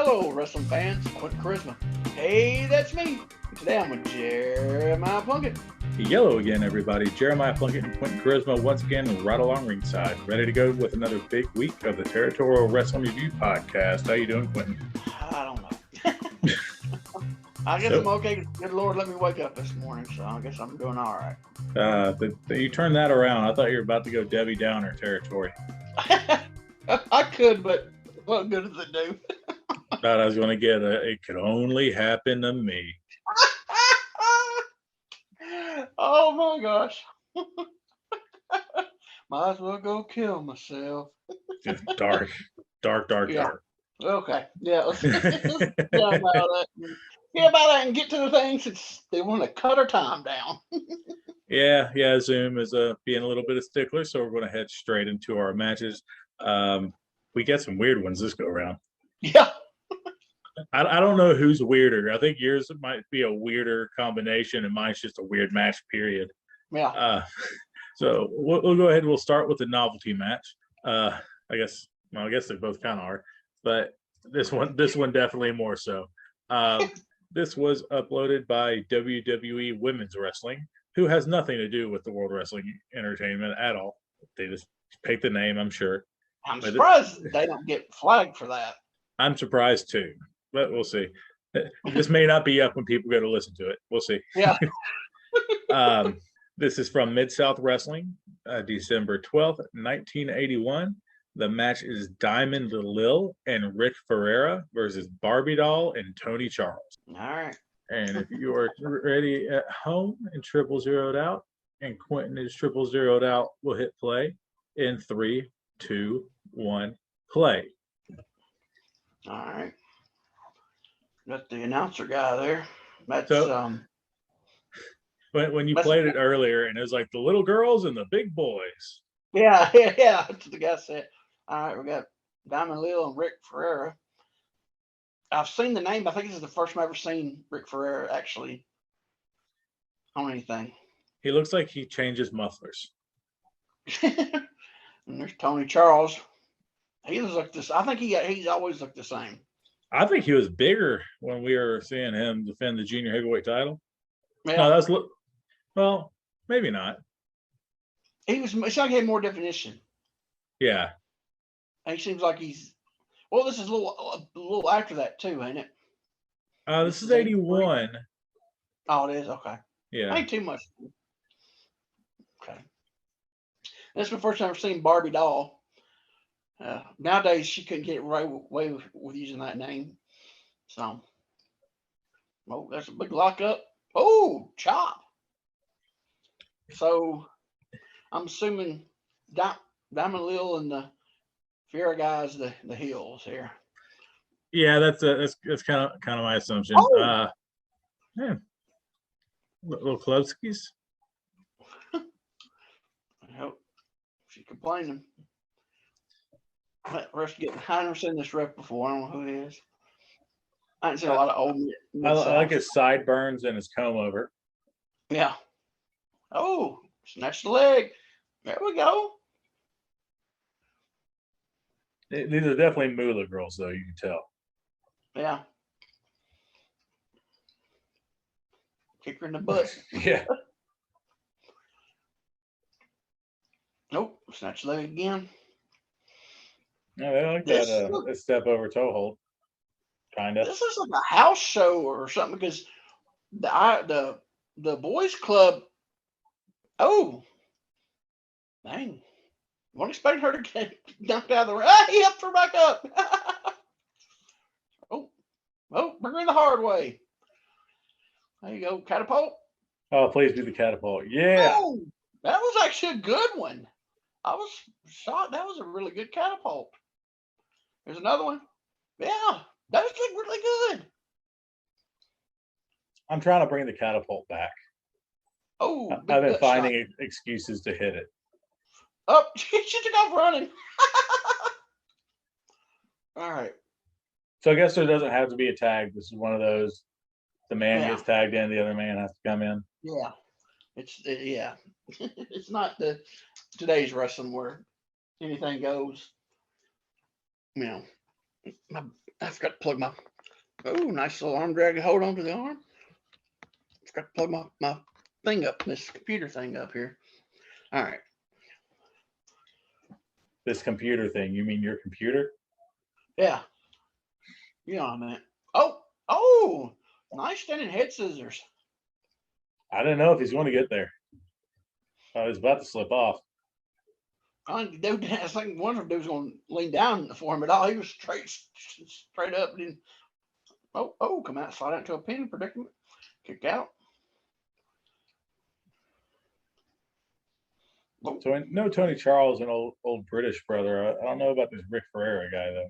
Hello, wrestling fans. Quentin Charisma. Hey, that's me. Today I'm with Jeremiah Plunkett. Yellow again, everybody. Jeremiah Plunkett and Quentin Charisma once again right along ringside, ready to go with another big week of the Territorial Rasslin Review podcast. How you doing, Quentin? I don't know. I guess I'm okay. Good Lord, let me wake up this morning, so I guess I'm doing all right. You turned that around. I thought you were about to go Debbie Downer territory. I could, but what good does it do? Thought I was going to get it could only happen to me. Oh my gosh. Might as well go kill myself. Just dark. Yeah. Okay. Yeah. Let's get about that and get to the things that they want to cut our time down. Yeah. Zoom is being a little bit of stickler, so we're going to head straight into our matches. We got some weird ones this go around. Yeah. I don't know who's weirder. I think yours might be a weirder combination, and mine's just a weird match. Period. Yeah. So we'll go ahead and we'll start with the novelty match. I guess they both kind of are, but this one definitely more so. This was uploaded by WWE Women's Wrestling, who has nothing to do with the World Wrestling Entertainment at all. They just picked the name, I'm sure. I'm surprised they don't get flagged for that. I'm surprised too, but we'll see. This may not be up when people go to listen to it. We'll see. Yeah. This is from Mid-South Wrestling, December 12th, 1981. The match is Diamond Lil and Rick Ferreira versus Barbie Doll and Tony Charles. All right. And if you are ready at home and 000'd out, and Quentin is 000'd out, we'll hit play in 3, 2, 1, play. All right. Got the announcer guy there. That's when you played it earlier, and it was like the little girls and the big boys. Yeah. That's what the guy said. All right, we got Diamond Lil and Rick Ferreira. I've seen the name. I think this is the first time I've ever seen Rick Ferreira actually on anything. He looks like he changes mufflers. And there's Tony Charles. He looks like this. I think he's always looked the same. I think he was bigger when we were seeing him defend the junior heavyweight title. Yeah. No, well, maybe not. It's like he had more definition. Yeah. And he seems like he's. Well, this is a little after that too, ain't it? This is 81. Oh, it is? Okay. Yeah. Ain't too much. Okay. That's the first time I've seen Barbie Doll. Nowadays, she couldn't get away with using that name. So, that's a big lockup. Oh, chop. So, I'm assuming Diamond Lil and the Ferreira guys, the heels here. Yeah, that's kind of my assumption. Oh. Yeah. Little Klubskis. I hope she's complaining. I never seen this rep before. I don't know who it is. I haven't seen a lot of old. I like his sideburns and his comb over. Yeah. Oh, snatch the leg. There we go. These are definitely Moolah girls, though, you can tell. Yeah. Kick her in the butt. Yeah. Nope. Snatch the leg again. No, they like that step over toe hold. Kind of. This looks like a house show or something because the boys club. Oh, dang! Won't expect her to get knocked out of the ring. He helped her back up. oh, bring her the hard way. There you go, catapult. Oh, please do the catapult. Yeah. Oh, that was actually a good one. I was shocked. That was a really good catapult. There's another one. Yeah, that was really good. I'm trying to bring the catapult back. Oh, I've been finding excuses to hit it. Oh, she took off running. All right. So I guess there doesn't have to be a tag. This is one of those. The man gets tagged in, the other man has to come in. Yeah, it's not today's wrestling where anything goes. I forgot to plug my. Oh, nice little arm drag to hold on to the arm. Forgot to plug my thing up, this computer thing up here. All right. This computer thing, you mean your computer? Yeah. You know what I meant. Oh, nice standing head scissors. I didn't know if he's going to get there. I was about to slip off. I think one of them was going to lean down for him at all. He was straight up. And come out, slide out into a pin predicament, kick out. So I know Tony Charles, an old British brother. I don't know about this Rick Ferreira guy though.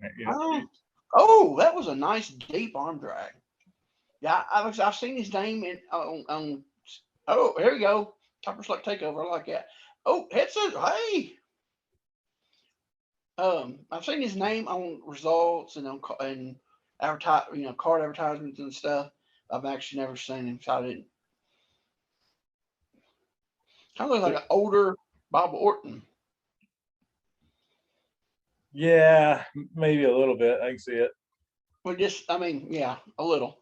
That was a nice deep arm drag. Yeah, I've seen his name on. Oh, here we go. Topper Select Takeover. I like that. Oh, head scissors. Hey. I've seen his name on results and on card advertisements and stuff. I've actually never seen him, so I didn't. Kind of looks like an older Bob Orton. Yeah, maybe a little bit. I can see it. Well, yeah, a little.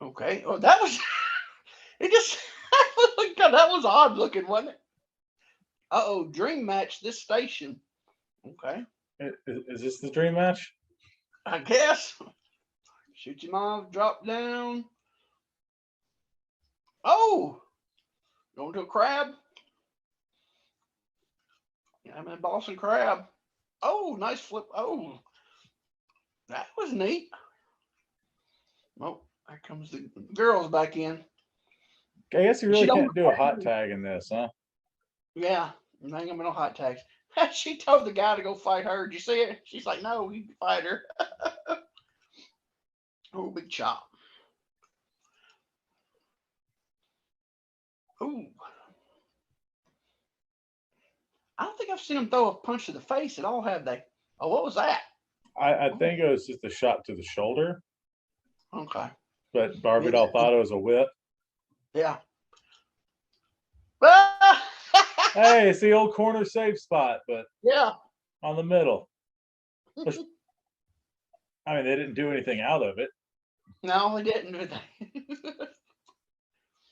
Okay. Oh, that was. It just. God, that was odd looking, wasn't it? Dream match this station. Okay. Is this the dream match? I guess. Shoot him off, drop down. Oh! Going to a crab. Yeah, I'm in Boston Crab. Oh, nice flip. Oh, that was neat. Oh, there comes the girls back in. I guess you really can't do a hot tag in this, huh? Yeah, there ain't gonna be no hot tags. She told the guy to go fight her. Did you see it? She's like, no, you can fight her. Oh, big chop. Ooh. I don't think I've seen him throw a punch to the face at all, have they? Oh, what was that? I think it was just a shot to the shoulder. Okay. But Barbie Doll thought it was a whip. Yeah. Hey, it's the old corner safe spot, but yeah, on the middle. I mean, they didn't do anything out of it. No, they didn't.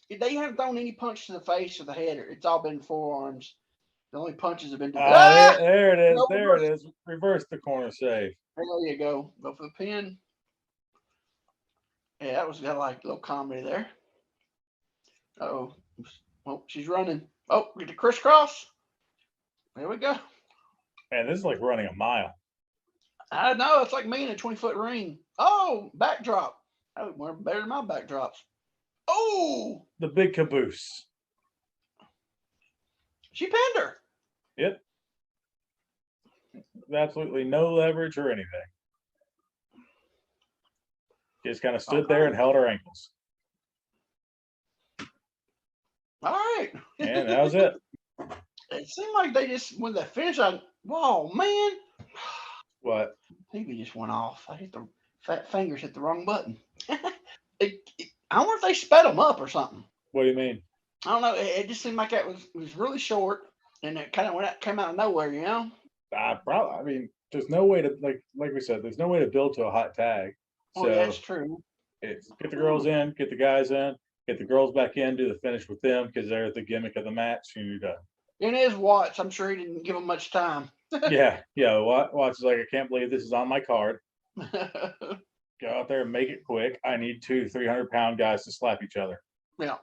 They haven't thrown any punch to the face or the head. It's all been forearms. The only punches have been. There it is. No, there it is. Reverse the corner save. There you go. Go for the pin. Yeah, that was got like a little comedy there. Oh, she's running. Oh, get the crisscross. There we go. Man, this is like running a mile. I know. It's like me in a 20-foot ring. Oh, backdrop. Oh, we're better than my backdrops. Oh, the big caboose. She pinned her. Yep. Absolutely no leverage or anything. Just kind of stood there and held her ankles. All right. And that was it. It seemed like they just, when they finished, whoa, man. What? Maybe just went off. I hit the fat fingers, hit the wrong button. I wonder if they sped them up or something. What do you mean? I don't know. It just seemed like it was really short, and it kind of came out of nowhere, you know? Probably. I mean, there's no way to, like we said, there's no way to build to a hot tag. So yeah, that's true. It's get the girls in, get the guys in, get the girls back in, do the finish with them because they're the gimmick of the match, and you're done. In his Watts, I'm sure he didn't give them much time. yeah. Watts is like, I can't believe this is on my card. Go out there and make it quick. I need 200-300-pound guys to slap each other. Yeah.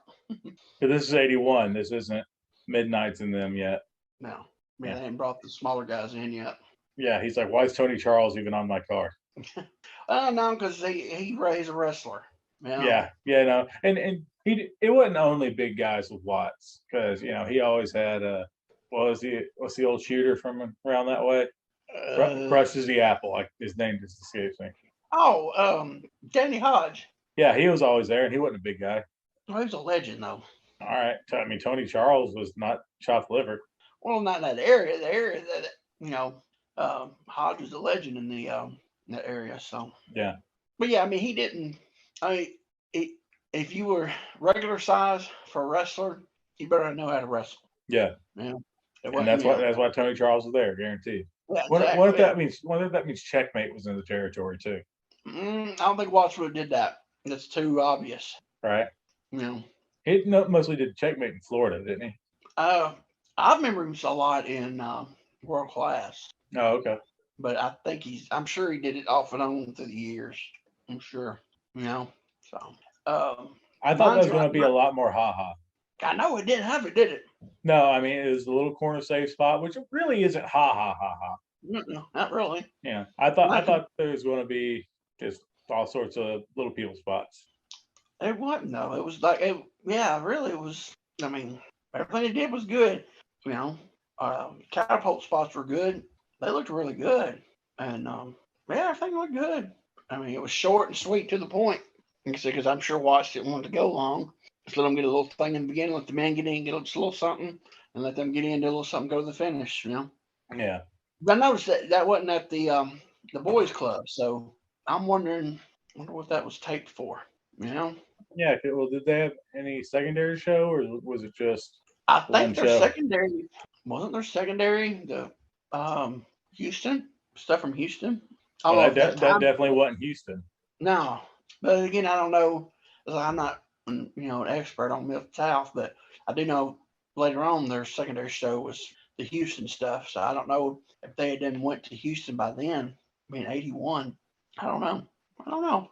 But this is 81. This isn't Midnight's in them yet. No. Yeah, they haven't brought the smaller guys in yet. Yeah, he's like, why is Tony Charles even on my card? No, because he's a wrestler. Yeah, no, and it wasn't only big guys with Watts because he always had what's the old shooter from around that way? Crushes the Apple. Like his name just escapes me. Oh, Danny Hodge. Yeah, he was always there, and he wasn't a big guy. Well, he was a legend, though. All right, I mean Tony Charles was not chopped liver. Well, not in that area. The area that Hodge was a legend in that area. So yeah, but yeah, I mean he didn't. If you were regular size for a wrestler, you better know how to wrestle. Yeah. Yeah. And that's why Tony Charles was there, guaranteed. Yeah, What exactly. if that means? What if that means checkmate was in the territory too? I don't think Watchwood did that. That's too obvious. Right. You know. He mostly did checkmate in Florida, didn't he? I remember him a lot in World Class, Oh, okay. but I think I'm sure he did it off and on through the years. I'm sure. You know. So. I thought that Mine's was going to be a lot more haha. I know it didn't have it, did it? No, I mean it was the little corner safe spot, which really isn't ha ha ha ha. No, not really. Yeah, I thought there was going to be just all sorts of little people spots. It wasn't though. It was like, yeah, really, it was. I mean, everything it did was good. You know, catapult spots were good. They looked really good, and yeah, everything looked good. I mean, it was short and sweet to the point. Because I'm sure Watts didn't want to go long. Just let them get a little thing in the beginning, let the men get in, get just a little something, and let them get in, do a little something, go to the finish. You know. Yeah. But I noticed that wasn't at the boys' club, so I'm wondering what that was taped for. You know. Yeah. Well, did they have any secondary show, or was it just I one think their show? secondary wasn't their secondary the Houston stuff from Houston. I Well, don't know if that that time. definitely wasn't Houston. No, but again, I don't know. I'm not an expert on Mid South, but I do know later on their secondary show was the Houston stuff. So I don't know if they had then went to Houston by then, being 81. I don't know. I don't know.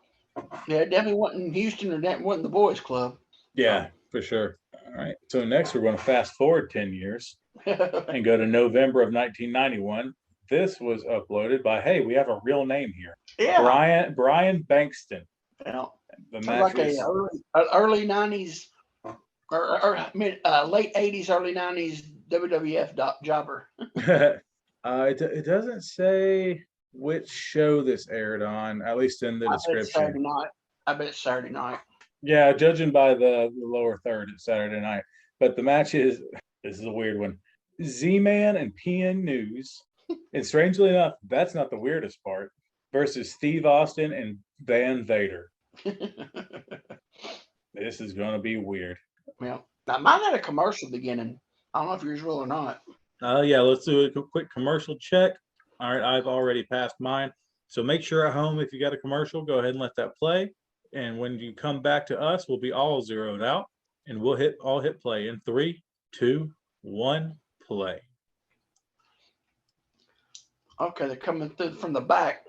Yeah, it definitely wasn't Houston or that wasn't the boys' club. Yeah, for sure. All right. So next, we're going to fast forward 10 years So. and go to November of 1991. This was uploaded by, hey, we have a real name here. Yeah. Brian Bankston. Yeah. The Sounds match like a was early '90s or late '80s, early '90s WWF jobber. it doesn't say which show this aired on, at least in the I bet it's description. Saturday night. I bet it's Saturday night. Yeah, judging by the lower third, it's Saturday night. But the match is this is a weird one. Z-Man and PN News. And strangely enough, that's not the weirdest part. Versus Steve Austin and Van Vader. This is gonna be weird. Yeah. Now mine had a commercial beginning. I don't know if yours will or not. Yeah, let's do a quick commercial check. All right, I've already passed mine. So make sure at home, if you got a commercial, go ahead and let that play. And when you come back to us, we'll be all zeroed out and we'll hit play in 3, 2, 1, play. Okay, they're coming through from the back.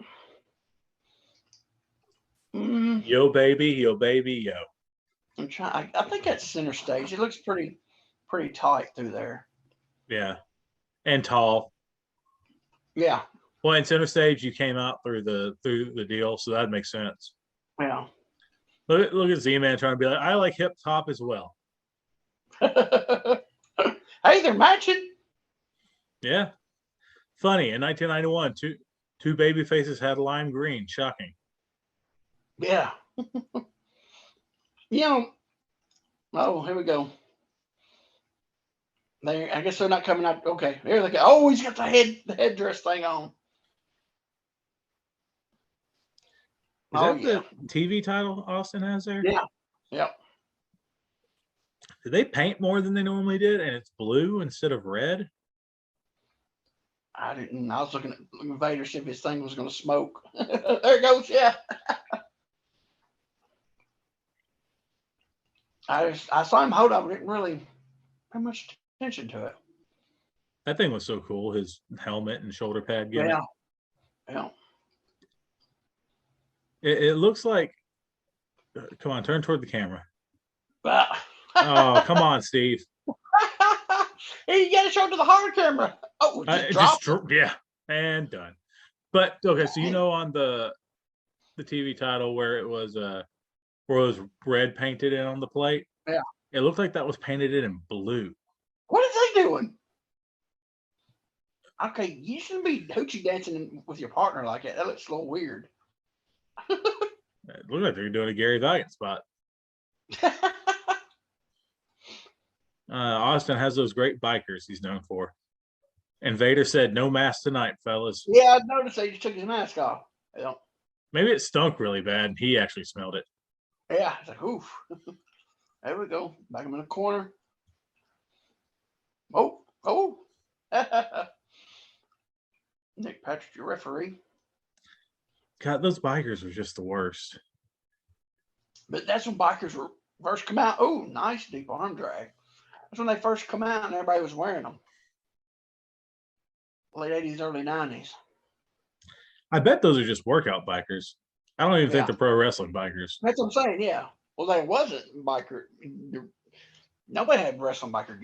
Yo baby, yo. I'm trying. I think that's center stage. It looks pretty tight through there. Yeah, and tall. Yeah. Well, in center stage, you came out through the deal, so that makes sense. Yeah. Look at Z-Man trying to be like, I like hip hop as well. Hey, they're matching. Yeah. Funny, in 1991, two baby faces had lime green. Shocking. Yeah. Oh, here we go. I guess they're not coming out. Okay, here they go. Oh, he's got the headdress thing on. Is that the TV title Austin has there? Yeah. Yep. Did they paint more than they normally did, and it's blue instead of red? I didn't. I was looking at Vader see if his thing was going to smoke. There it goes. Yeah. I saw him hold up. I didn't really pay much attention to it. That thing was so cool. His helmet and shoulder pad gimmick. Yeah. Yeah. It looks like. Come on, turn toward the camera. But, oh, come on, Steve. You got to show it to the hard camera. Oh, yeah, and done. But okay, so on the TV title where it was red painted in on the plate. Yeah, it looked like that was painted in blue. What are they doing? Okay, you shouldn't be hoochie dancing with your partner like that. That looks a little weird. It looked like they're doing a Gary Valiant spot. Austin has those great bikers he's known for. And Vader said, "No mask tonight, fellas." Yeah, I noticed they just took his mask off. Yeah. Maybe it stunk really bad and he actually smelled it. Yeah, it's like, oof. There we go. Back him in the corner. Oh. Nick Patrick, your referee. God, those bikers were just the worst. But that's when bikers were first come out. Oh, nice deep arm drag. That's when they first come out and everybody was wearing them. Late 80s, early 90s. I bet those are just workout bikers. I don't even think Yeah. they're pro wrestling bikers. That's what I'm saying, yeah. Well, they wasn't biker. Nobody had wrestling bikers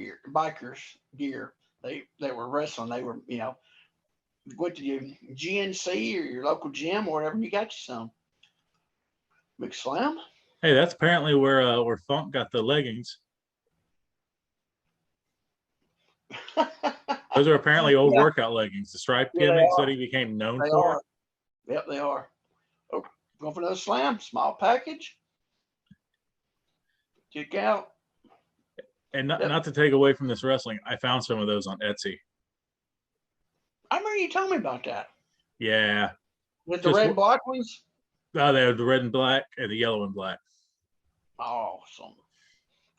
gear. They were wrestling. They were, you know, went to your GNC or your local gym or whatever, and you got you some. Big Slam. Hey, that's apparently where Funk got the leggings. Those are apparently old workout leggings. The stripe gimmicks that he became known They for. are. Yep, they are. Oh, going for another slam. Small package. Kick out. And not to take away from this wrestling, I found some of those on Etsy. I remember you telling me about that. Yeah. With the red and black ones? Oh, they have the red and black and the yellow and black. Awesome.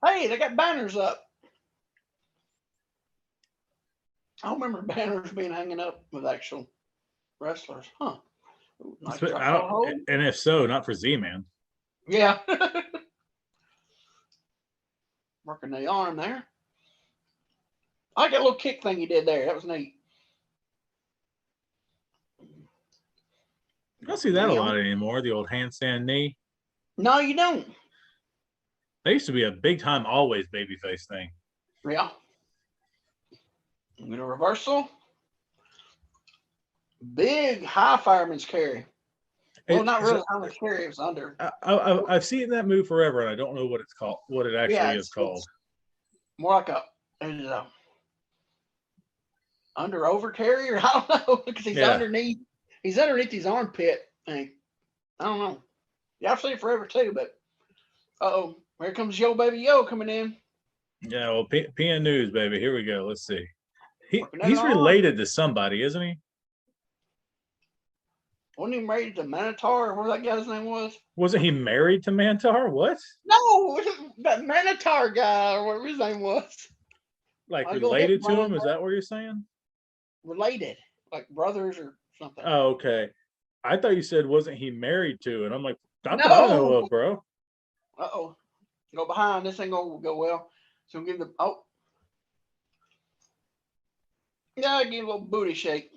Hey, they got banners up. I don't remember banners being hanging up with actual wrestlers. Huh. Ooh, nice and if so, not for Z-Man. Yeah. Working the arm there. I like that little kick thing he did there. That was neat. I don't see that a lot anymore, the old handstand knee. No, you don't. That used to be a big time always babyface thing. Yeah. Get a reversal. Big high fireman's carry. Well, not really fireman's carry. It was under. I've seen that move forever, and I don't know what it's called. What it actually is called. More like a under over carry, or I don't know, because he's underneath. He's underneath his armpit, and I don't know. Yeah, I've seen it forever too. But here comes Yo Baby Yo coming in. Yeah, well, PN News, baby. Here we go. Let's see. He's related to somebody, isn't he? Wasn't he married to Manitar, or what that guy's name was? Wasn't he married to Mantar? What? No, that Manitar guy, or whatever his name was. Like related to him? Is that what you're saying? Related, like brothers or something. Oh, okay. I thought you said wasn't he married to, and I'm like, not that I know of, bro. Go behind. This ain't gonna go well. So give the yeah, give a little booty shake.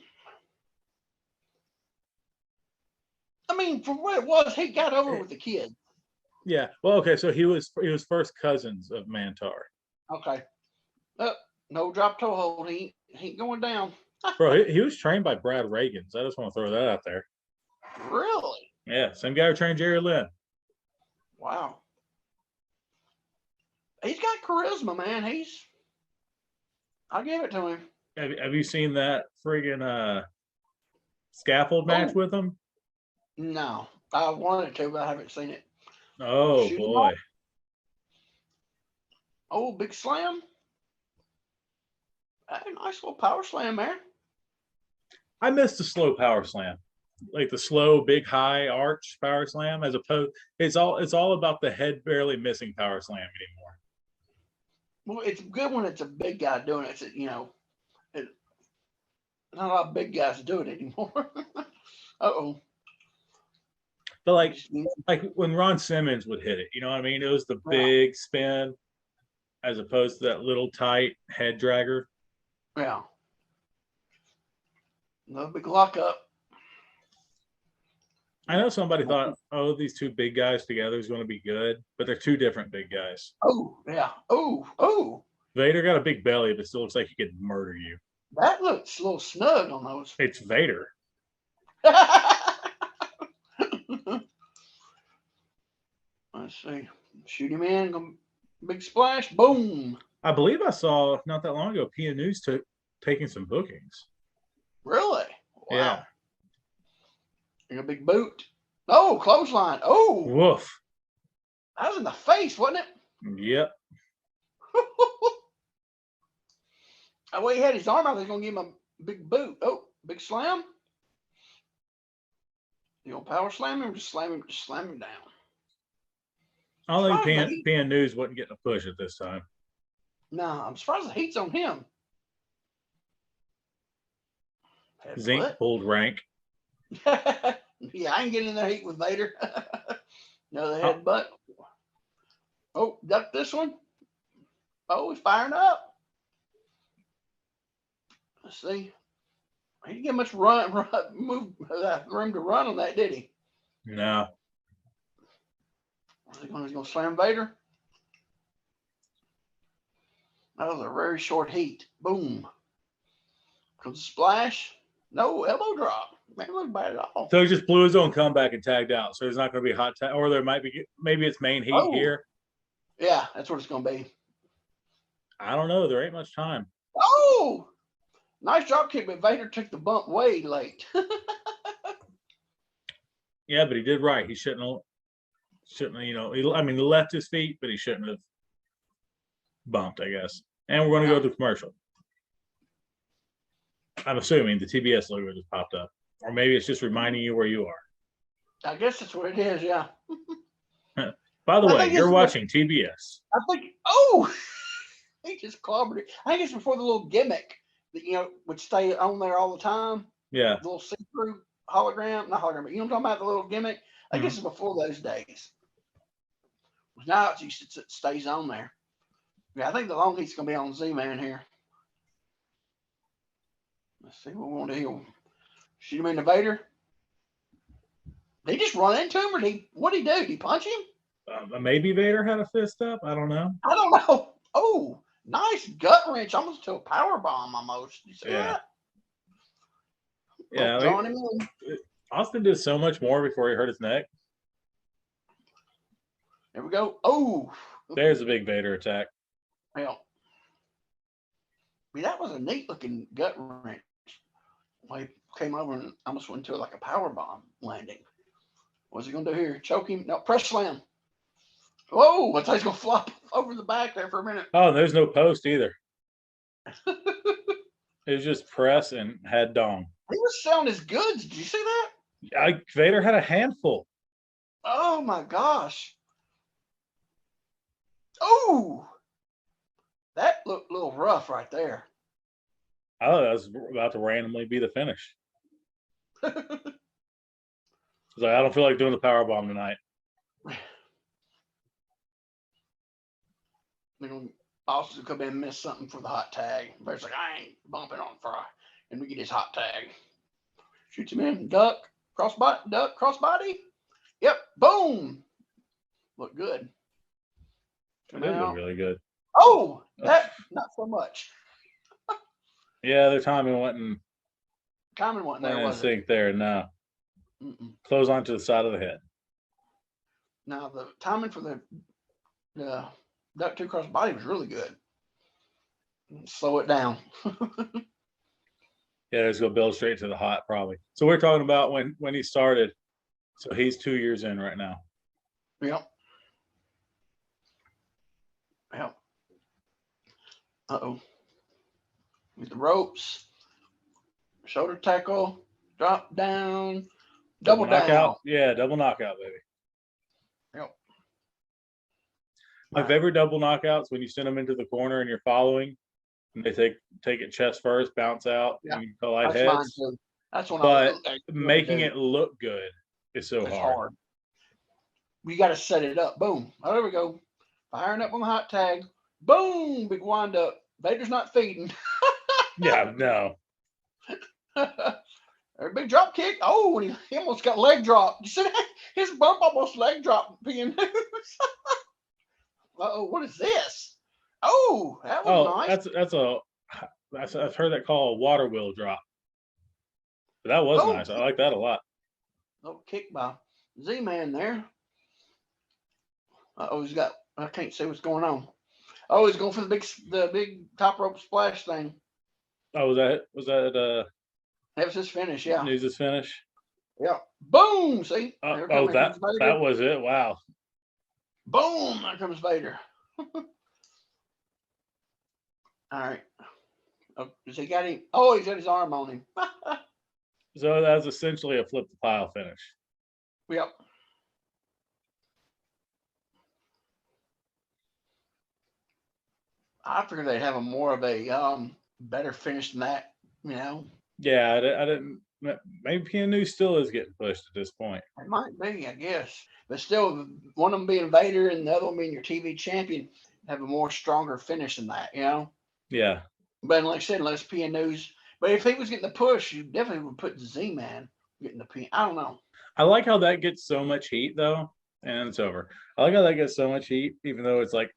I mean, for what it was, he got over with the kid. Yeah. Well, okay. So he was first cousins of Mantar. Okay. No drop toe hold. He ain't going down. Bro, he was trained by Brad Reagans. I just want to throw that out there. Really? Yeah. Same guy who trained Jerry Lynn. Wow. He's got charisma, man. I'll give it to him. Have you seen that friggin' scaffold match with him? No. I wanted to, but I haven't seen it. Oh, boy. Oh, big slam. A nice little power slam there. I missed the slow power slam. Like the slow, big, high arch power slam, as opposed, it's all about the head barely missing power slam anymore. Well, it's good when it's a big guy doing it. You know, not a lot of big guys do it anymore. But like when Ron Simmons would hit it, you know what I mean? It was the big spin as opposed to that little tight head dragger. Yeah. No big lockup. I know somebody thought, these two big guys together is going to be good, but they're two different big guys. Oh, yeah. Oh. Vader got a big belly, but still looks like he could murder you. That looks a little snug on those. It's Vader. Let's see. Shoot him in. Big splash. Boom. I believe I saw not that long ago PN News taking some bookings. Really? Wow. Yeah. A big boot. Oh, clothesline. Oh. Woof. That was in the face, wasn't it? Yep. Well, he had his arm out. They're going to give him a big boot. Oh, big slam. You gonna power slam him or just slam him down? I don't think PN News wasn't getting a push at this time. No, I'm surprised the heat's on him. Zinc Headbutt. pulled rank. Yeah, I ain't getting in the heat with Vader. Another headbutt. Oh, duck this one. Oh, he's firing up. Let's see. He didn't get much room to run on that, did he? No. He's going to slam Vader. That was a very short heat. Boom. Comes a splash. No, elbow drop. Man, look bad at all. So he just blew his own comeback and tagged out. So there's not going to be a hot tag, or there might be, maybe it's main heat here. Yeah, that's what it's going to be. I don't know. There ain't much time. Oh, nice drop kick, but Vader took the bump way late. Yeah, but he did right. He shouldn't have, he left his feet, but he shouldn't have bumped, I guess. And we're going to go to commercial. I'm assuming the TBS logo just popped up. Or maybe it's just reminding you where you are. I guess that's what it is, yeah. By the way, you're watching TBS. I think, he just clobbered it. I think it's before the little gimmick that, would stay on there all the time. Yeah. The little see-through hologram, not hologram, but you know what I'm talking about, the little gimmick? I guess it's before those days. Now it stays on there. Yeah, I think the long heat's going to be on Z-Man here. Let's see what we want to hear. Shoot him in the Vader. Did he just run into him, or what did he do? Did he punch him? Maybe Vader had a fist up. I don't know. I don't know. Oh, nice gut wrench, almost to a power bomb almost. You see that? Yeah. Drawing him in. Austin did so much more before he hurt his neck. There we go. Oh, there's a big Vader attack. Well, that was a neat looking gut wrench. He came over and almost went into like a power bomb landing. What's he gonna do here? Choke him? No, press slam. Whoa! I thought he's gonna flop over the back there for a minute. Oh, there's no post either. It was just press and head dong. He was selling his goods. Did you see that? Vader had a handful. Oh my gosh! Oh, that looked a little rough right there. I thought that was about to randomly be the finish. I was like, I don't feel like doing the power bomb tonight. Austin could have missed something for the hot tag. But it's like, I ain't bumping on Fry. And we get his hot tag. Shoots him in. Duck. Crossbody. Yep. Boom. Look good. It did look really good. Oh, that not so much. Yeah, their timing wasn't there, was sync there. No. Close onto the side of the head. Now the timing for the duck 2 crossbody was really good. Slow it down. Yeah, let's go build straight to the hot probably. So we're talking about when he started. So he's 2 years in right now. Yep. Uh-oh. With the ropes. Shoulder tackle. Drop down. Double knockout. down. Yeah, double knockout, baby. Yep. My favorite double knockouts when you send them into the corner and you're following, and they take it chest first, bounce out, and you collide heads. That's one. But making it look good is so hard. We got to set it up. Boom. Oh, there we go. Firing up on the hot tag. Boom. Big wind up. Vader's not feeding. Yeah, no. A big drop kick. Oh, and he almost got leg drop. You see that? His bump almost leg drop being news. Uh-oh, what is this? Oh, that was nice. I've heard that called a water wheel drop. But that was nice. I like that a lot. Little kick by Z-Man there. Uh-oh, I can't see what's going on. Oh, he's going for the big top rope splash thing. Oh, that was his finish, yeah. Needs his finish. Yeah. Boom. See? That was it. Wow. Boom. There comes Vader. All right. Oh, has he got him? Oh, he's got his arm on him. So that's essentially a flip the pile finish. Yep. I figured they'd have more of a better finish than that, Yeah, I didn't. Maybe Pianu still is getting pushed at this point. It might be, I guess. But still, one of them being Vader and the other one being your TV champion have a more stronger finish than that, you know? Yeah. But like I said, unless Pianu's. But if he was getting the push, you definitely would put Z-Man getting the pin. I don't know. I like how that gets so much heat, though, and it's over. I like how that gets so much heat, even though it's like,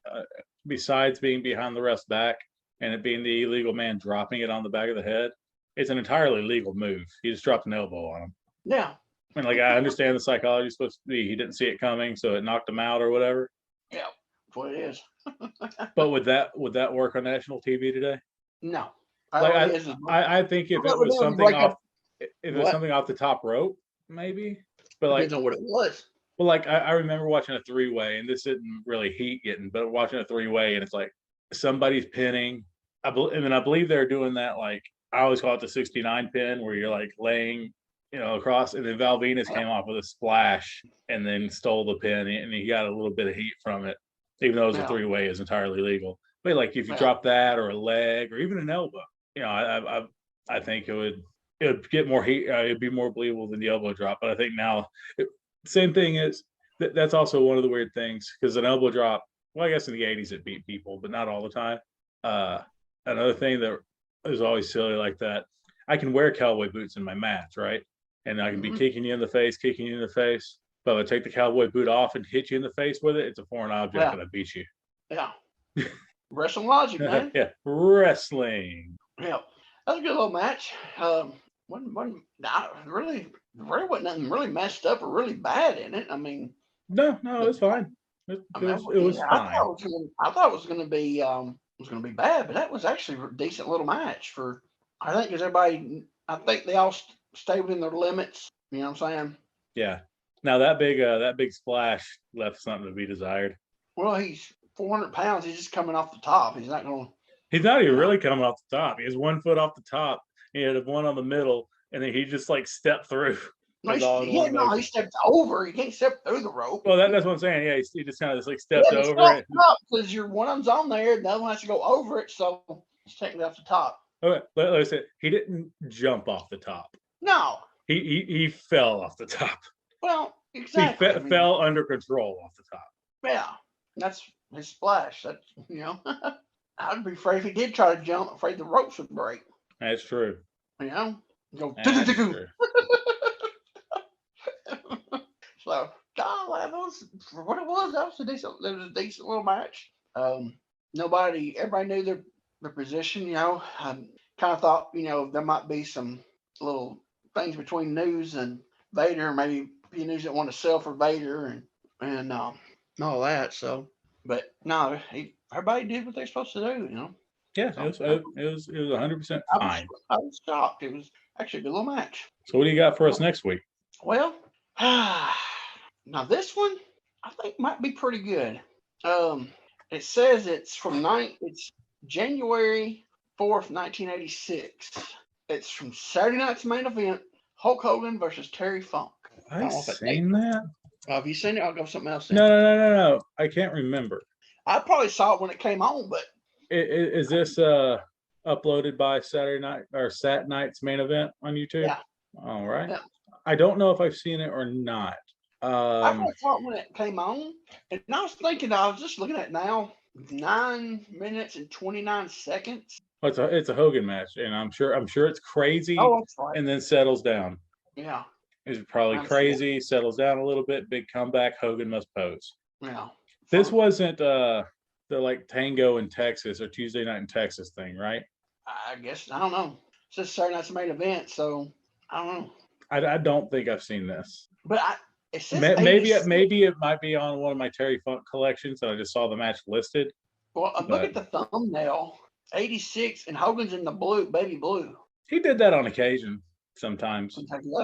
besides being behind the ref's back and it being the illegal man dropping it on the back of the head, it's an entirely legal move. He just dropped an elbow on him. Yeah. And like, I understand the psychology is supposed to be he didn't see it coming, so it knocked him out or whatever. Yeah. That's what it is. But would that work on national TV today? No. Like, I think if it was something off, if it was something off the top rope, maybe. But like, depends on what it was. well, like I remember watching a three-way, and this isn't really heat getting, but watching a three-way, and it's like somebody's pinning. And then I believe they're doing that, like, I always call it the 69 pin, where you're like laying, across, and then Val Venus came off with a splash and then stole the pin, and he got a little bit of heat from it, even though it was a three-way, is entirely legal. But like, if you drop that or a leg or even an elbow, I think it would get more heat. It'd be more believable than the elbow drop. But I think now, same thing is that's also one of the weird things, because an elbow drop, well, I guess in the 80s it beat people, but not all the time. Another thing that is always silly like that, I can wear cowboy boots in my match, right? And I can be kicking you in the face. But if I take the cowboy boot off and hit you in the face with it, it's a foreign object and I beat you. Yeah. Wrestling logic, man. Yeah. Wrestling. Yeah. That was a good little match. Really wasn't nothing really messed up or really bad in it. I mean, no, it's fine. It was fine. I thought it was going to be bad, but that was actually a decent little match for. I think because everybody, I think they all stayed within their limits. You know what I'm saying? Yeah. Now that big splash left something to be desired. Well, he's 400 pounds. He's just coming off the top. He's not even really coming off the top. He has 1 foot off the top. He had one on the middle, and then he just like stepped through. He stepped over. He can't step through the rope. Well, that's what I'm saying. Yeah, he just kind of like stepped over it. Because one of them's on there, and the other one has to go over it, so it's technically off the top. Okay, like I said, he didn't jump off the top. No. He fell off the top. Well, exactly. He fell under control off the top. Yeah, that's his splash. That's I'd be afraid if he did try to jump, afraid the ropes would break. That's true. Go. That's true. So, that was for what it was. That was a decent little match. Everybody knew their position. I kind of thought there might be some little things between News and Vader. Maybe News didn't want to sell for Vader and all that. So, but no, everybody did what they're supposed to do. Yeah, it was 100% fine. I was shocked. It was actually a good little match. So what do you got for us next week? Well, now this one I think might be pretty good. It says it's it's January 4th, 1986. It's from Saturday night's main event, Hulk Hogan versus Terry Funk. I've seen that. Have you seen it? I'll go something else. No. I can't remember. I probably saw it when it came on, but is this uploaded by Saturday night or Sat Night's main event on YouTube? Yeah. All right. Yeah. I don't know if I've seen it or not. I probably saw it when it came on, and I was thinking, I was just looking at it now, 9 minutes and 29 seconds. It's a Hogan match, and I'm sure it's crazy. Oh, that's right. And then settles down. Yeah. It's probably crazy, settles down a little bit, big comeback, Hogan must pose. Yeah. This wasn't the like Tango in Texas or Tuesday Night in Texas thing, right? I guess, I don't know. It's just Saturday night's main event, so I don't know. I don't think I've seen this. But it says maybe it might be on one of my Terry Funk collections, and I just saw the match listed. Well, look at the thumbnail. 86, and Hogan's in the baby blue. He did that on occasion sometimes.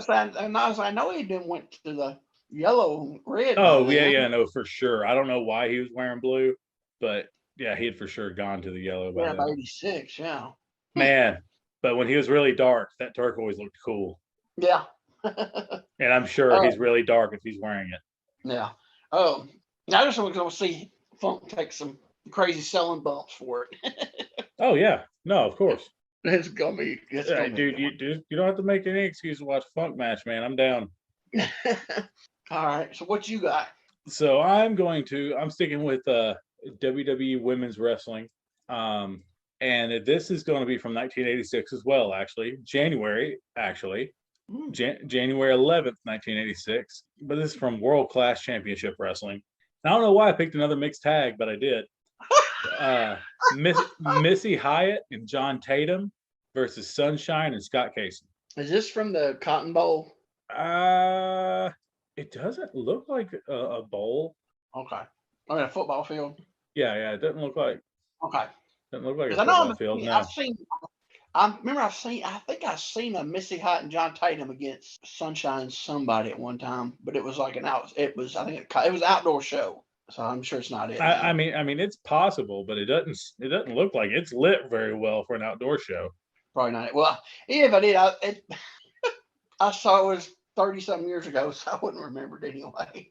I know he didn't went to the yellow and red. Oh, yeah, no, for sure. I don't know why he was wearing blue, but yeah, he had for sure gone to the yellow. Yeah, by 86, yeah. Man, but when he was really dark, that turquoise looked cool. Yeah. And I'm sure he's really dark if he's wearing it. Yeah. I just want to see Funk take some crazy selling bumps for it. Oh, yeah. No, of course. It's gonna be. It's Hey, gonna dude, you don't have to make any excuse to watch a funk match, man. I'm down. be. All right. So what you got? So I'm sticking with WWE Women's Wrestling. And this is going to be from 1986 as well, actually. January 11th, 1986. But this is from World Class Championship Wrestling. I don't know why I picked another mixed tag, but I did. Missy Hyatt and John Tatum versus Sunshine and Scott Casey. Is this from the Cotton Bowl? It doesn't look like a bowl. Okay. I mean, a football field. Yeah. It doesn't look like. Okay. Doesn't look like a Because I know football field. No. I think I've seen a Missy Hyatt and John Tatum against Sunshine somebody at one time, but it was like it was an outdoor show. So I'm sure it's not it. I mean, it's possible, but it doesn't look like it's lit very well for an outdoor show. Probably not. Well, even if I did, I saw it was 30-something years ago, so I wouldn't remember it anyway.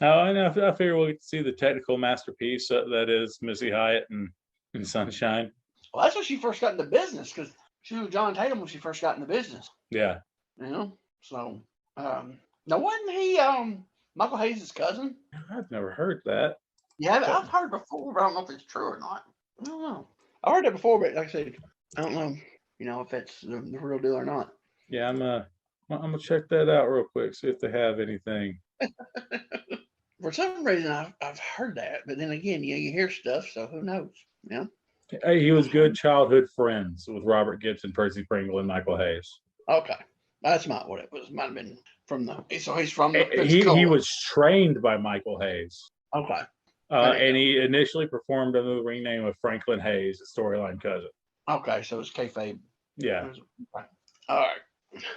Oh, I know. I figure we'll see the technical masterpiece that is Missy Hyatt and Sunshine. Well, that's when she first got into business, because she was John Tatum when she first got into business. Yeah. You know? So, now wasn't he Michael Hayes' cousin? I've never heard that. Yeah, I've heard before, but I don't know if it's true or not. I don't know. I heard it before, but like I said, I don't know, if it's the real deal or not. Yeah, I'm gonna check that out real quick, see if they have anything. For some reason, I've heard that, but then again, you hear stuff, so who knows? Yeah. Hey, he was good childhood friends with Robert Gibson, Percy Pringle, and Michael Hayes. Okay, that's not what it was. Might have been from the. So he's from the. He was trained by Michael Hayes. Okay. And he initially performed under the ring name of Franklin Hayes, a storyline cousin. Okay, so it's kayfabe. Yeah. All right.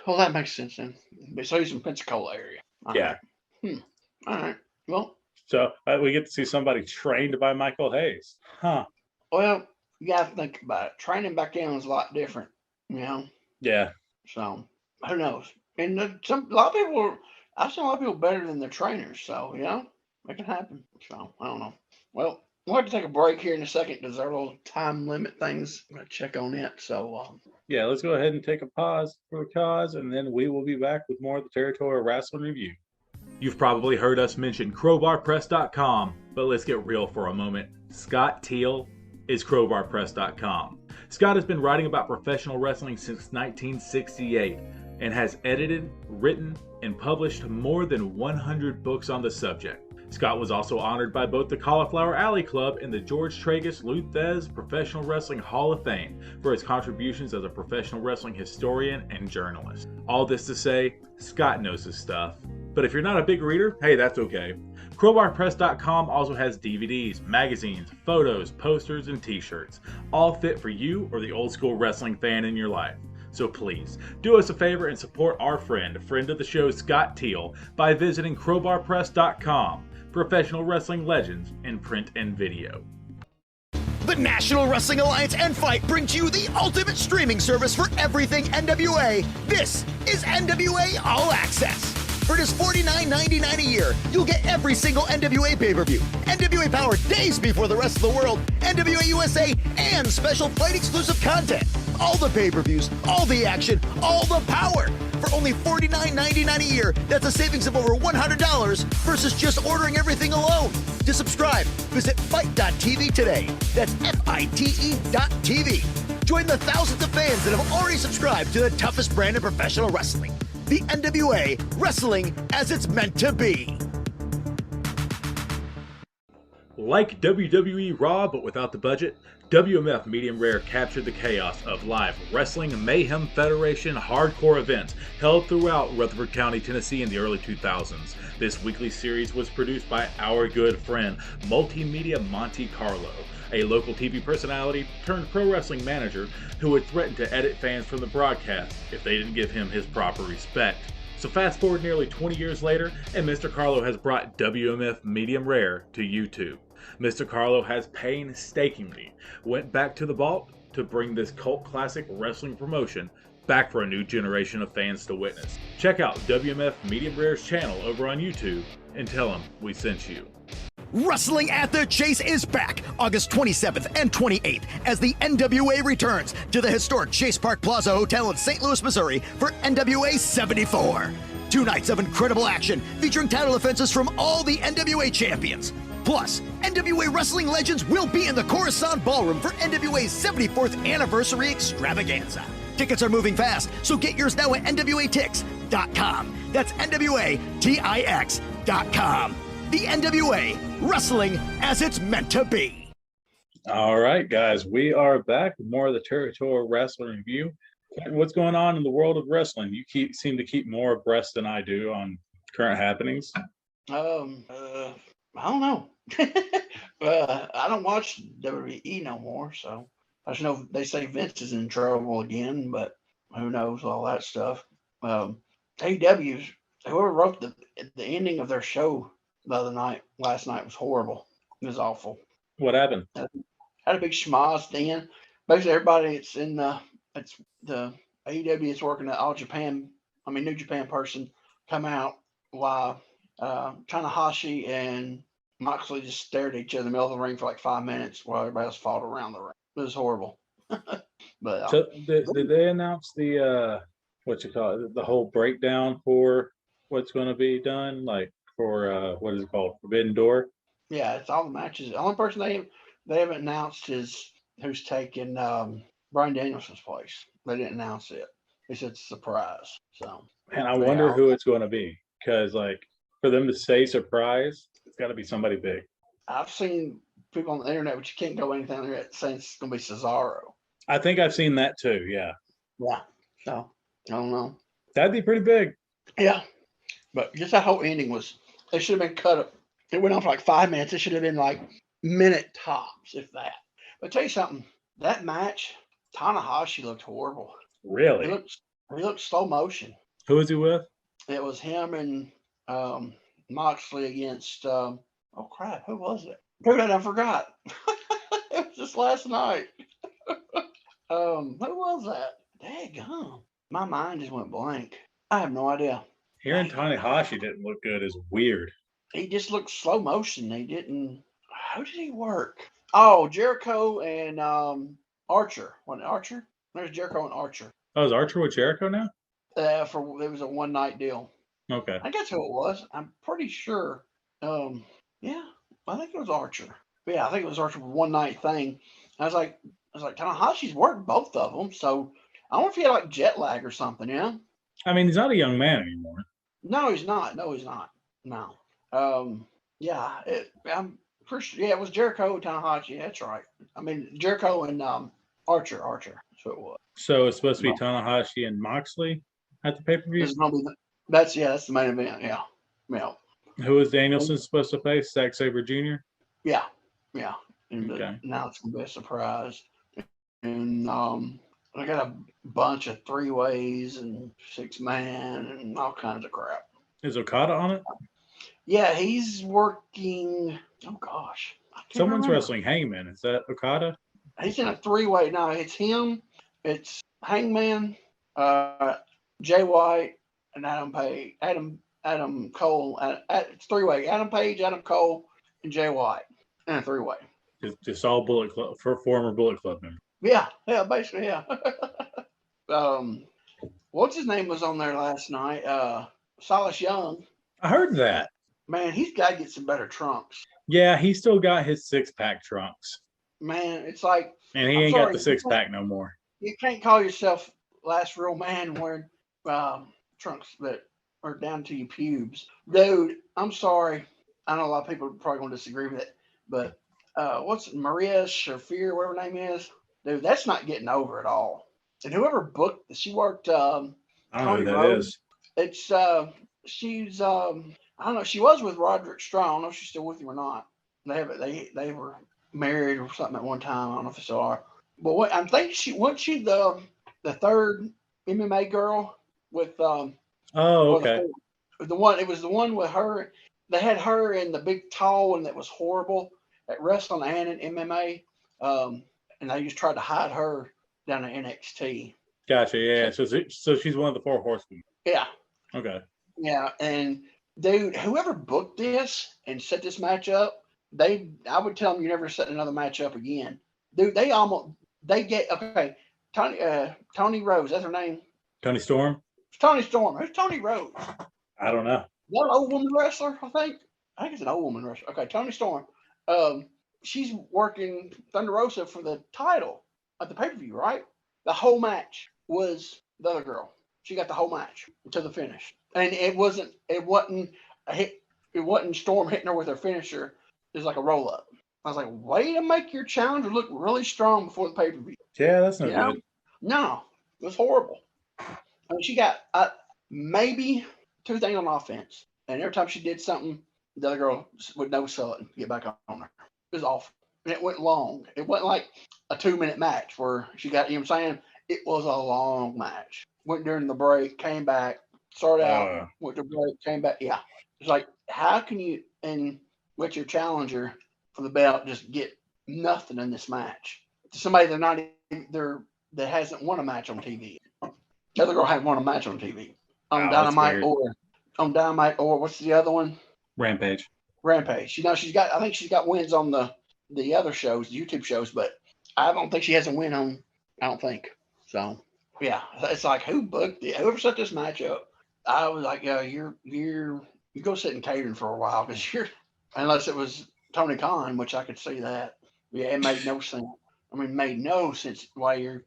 Well, that makes sense then. So he's in Pensacola area. All yeah. Right. All right. Well. So we get to see somebody trained by Michael Hayes. Huh. Well, you got to think about it. Training back then was a lot different, Yeah. So who knows? And I've seen a lot of people better than the trainers. So it can happen. So I don't know. Well, we'll have to take a break here in a second because our little time limit things. I'm gonna check on it. So yeah, let's go ahead and take a pause for the cause, and then we will be back with more of the Territorial Rasslin review. You've probably heard us mention crowbarpress.com, but let's get real for a moment. Scott Teal is crowbarpress.com. Scott has been writing about professional wrestling since 1968 and has edited, written, and published more than 100 books on the subject. Scott was also honored by both the Cauliflower Alley Club and the George Tragus Luthez Professional Wrestling Hall of Fame for his contributions as a professional wrestling historian and journalist. All this to say, Scott knows his stuff. But if you're not a big reader, hey, that's okay. Crowbarpress.com also has DVDs, magazines, photos, posters, and t-shirts, all fit for you or the old school wrestling fan in your life. So please, do us a favor and support our friend of the show, Scott Teal, by visiting crowbarpress.com. Professional wrestling legends in print and video. The National Wrestling Alliance and Fight brings you the ultimate streaming service for everything NWA. This is NWA All Access. For just $49.99 a year, you'll get every single NWA pay-per-view, NWA Power days before the rest of the world, NWA USA, and special fight exclusive content. All the pay-per-views, all the action, all the power. For only $49.99 a year, that's a savings of over $100 versus just ordering everything alone. To subscribe, visit fight.tv today. That's FITE.tv. Join the thousands of fans that have already subscribed to the toughest brand of professional wrestling. The NWA, wrestling as it's meant to be. Like WWE Raw, but without the budget, WMF Medium Rare captured the chaos of live Wrestling Mayhem Federation hardcore events held throughout Rutherford County, Tennessee in the early 2000s. This weekly series was produced by our good friend, Multimedia Monte Carlo, a local TV personality turned pro wrestling manager who would threaten to edit fans from the broadcast if they didn't give him his proper respect. So fast forward nearly 20 years later, and Mr. Carlo has brought WMF Medium Rare to YouTube. Mr. Carlo has painstakingly went back to the vault to bring this cult classic wrestling promotion back for a new generation of fans to witness. Check out WMF Medium Rare's channel over on YouTube and tell him we sent you. Wrestling at the Chase is back August 27th and 28th as the NWA returns to the historic Chase Park Plaza Hotel in St. Louis, Missouri for NWA 74. 2 nights of incredible action featuring title defenses from all the NWA champions. Plus, NWA wrestling legends will be in the Coruscant Ballroom for NWA's 74th anniversary extravaganza. Tickets are moving fast, so get yours now at NWATix.com. That's NWATix.com. The NWA, wrestling as it's meant to be. All right, guys, we are back with more of the Territorial Rasslin review. What's going on in the world of wrestling? You seem to keep more abreast than I do on current happenings. I don't know. I don't watch WWE no more, so I just know they say Vince is in trouble again, but who knows all that stuff. AEW's, whoever wrote the ending of their show last night was horrible. It was awful. What happened? Had a big schmoz then. Basically, everybody it's the AEW is working at New Japan person come out while Tanahashi and Moxley just stared at each other in the middle of the ring for like 5 minutes while everybody else fought around the ring. It was horrible. But so did they announce the the whole breakdown for what's going to be done, like for what is it called, Forbidden Door? Yeah, it's all the matches. The only person they haven't announced is who's taking Bryan Danielson's place. They didn't announce it. They said it's a surprise. So, and I wonder who it's going to be, because like for them to say surprise, it's got to be somebody big. I've seen people on the internet, but you can't go anything on the internet saying it's going to be Cesaro. I think I've seen that too. Yeah. Yeah. So I don't know. That'd be pretty big. Yeah. But just that whole ending it should have been cut up. It went on for like 5 minutes. It should have been like minute tops, if that. But I'll tell you something, that match, Tanahashi looked horrible. Really? He looked slow motion. Who was he with? It was him and Moxley against, oh crap, who was it? Dude, I forgot. It was just last night. Who was that? Daggone. My mind just went blank. I have no idea. Hearing Tanahashi didn't look good is weird. He just looked slow motion. He didn't. How did he work? Oh, Jericho and Archer. Wasn't it Archer? There's Jericho and Archer. Oh, is Archer with Jericho now? It was a one night deal. Okay. I guess who it was. I'm pretty sure. Yeah, I think it was Archer. But yeah, I think it was Archer one night thing. I was like, Tanahashi's worked both of them, so I don't know if he had like jet lag or something. Yeah. I mean, he's not a young man anymore. No, he's not. No. Yeah, I'm pretty sure. Yeah, it was Jericho and Tanahashi. That's right. I mean, Jericho and Archer. That's what it was. So it's supposed to be Tanahashi and Moxley at the pay-per-view? That's the main event. Yeah. Who is Danielson supposed to face? Zack Sabre Jr.? Yeah. And Okay. Now it's going to be a surprise. And I got a bunch of 3-ways and 6-man and all kinds of crap. Is Okada on it? Yeah, he's working. Oh gosh, Someone's remember. wrestling Hangman. Is that Okada? He's in a 3-way. No, it's him. It's Hangman, Jay White, and Adam Page. Adam Cole. It's 3-way. Adam Page, Adam Cole, and Jay White in a 3-way. Just all Bullet Club, for former Bullet Club members. Yeah, basically, yeah. What's his name was on there last night? Silas Young. I heard that. Man, he's got to get some better trunks. Yeah, he still got his 6-pack trunks. Man, it's like. And he ain't got the 6-pack no more. You can't call yourself last real man wearing trunks that are down to your pubes. Dude, I'm sorry. I know a lot of people are probably going to disagree with it, but what's it, Maria Shafir, whatever her name is? Dude, that's not getting over at all. And whoever booked, she worked. I don't know who that is. It's she's I don't know. She was with Roderick Strong. I don't know if she's still with him or not. They were married or something at one time. I don't know if they still are. But what I'm thinking wasn't she the third MMA girl with Oh, okay. It was the one with her. They had her in the big tall one that was horrible at wrestling and in MMA. And they just tried to hide her down at NXT. Gotcha. Yeah. So she's one of the 4 horsemen. Yeah. Okay. Yeah. And dude, whoever booked this and set this match up, I would tell them you never set another match up again. Dude, they get okay. Tony Rose, that's her name. Tony Storm? It's Tony Storm. Who's Tony Rose? I don't know. Is that an old woman wrestler? I think it's an old woman wrestler. Okay, Tony Storm. She's working Thunder Rosa for the title at the pay-per-view, right? The whole match was the other girl. She got the whole match to the finish, and it wasn't Storm hitting her with her finisher. It was like a roll-up. I was like, way to make your challenger look really strong before the pay-per-view. Yeah, that's not good. No, it was horrible. I mean, she got maybe 2 things on offense, and every time she did something, the other girl would no-sell it and get back on her. It was awful. And it went long. It wasn't like a 2-minute match where she got, you know what I'm saying? It was a long match. Went during the break, came back, started out, went to break, came back. Yeah. It's like, how can you, and let your challenger for the belt just get nothing in this match? To somebody that hasn't won a match on TV. The other girl hadn't won a match on TV. On Dynamite or what's the other one? Rampage. I think she's got wins on the other shows, the YouTube shows, but I don't think she has a win on. I don't think so. Yeah, it's like whoever set this match up. I was like, yeah, you go sit in catering for a while because unless it was Tony Khan, which I could see that. Yeah, it made no sense. I mean, it made no sense why your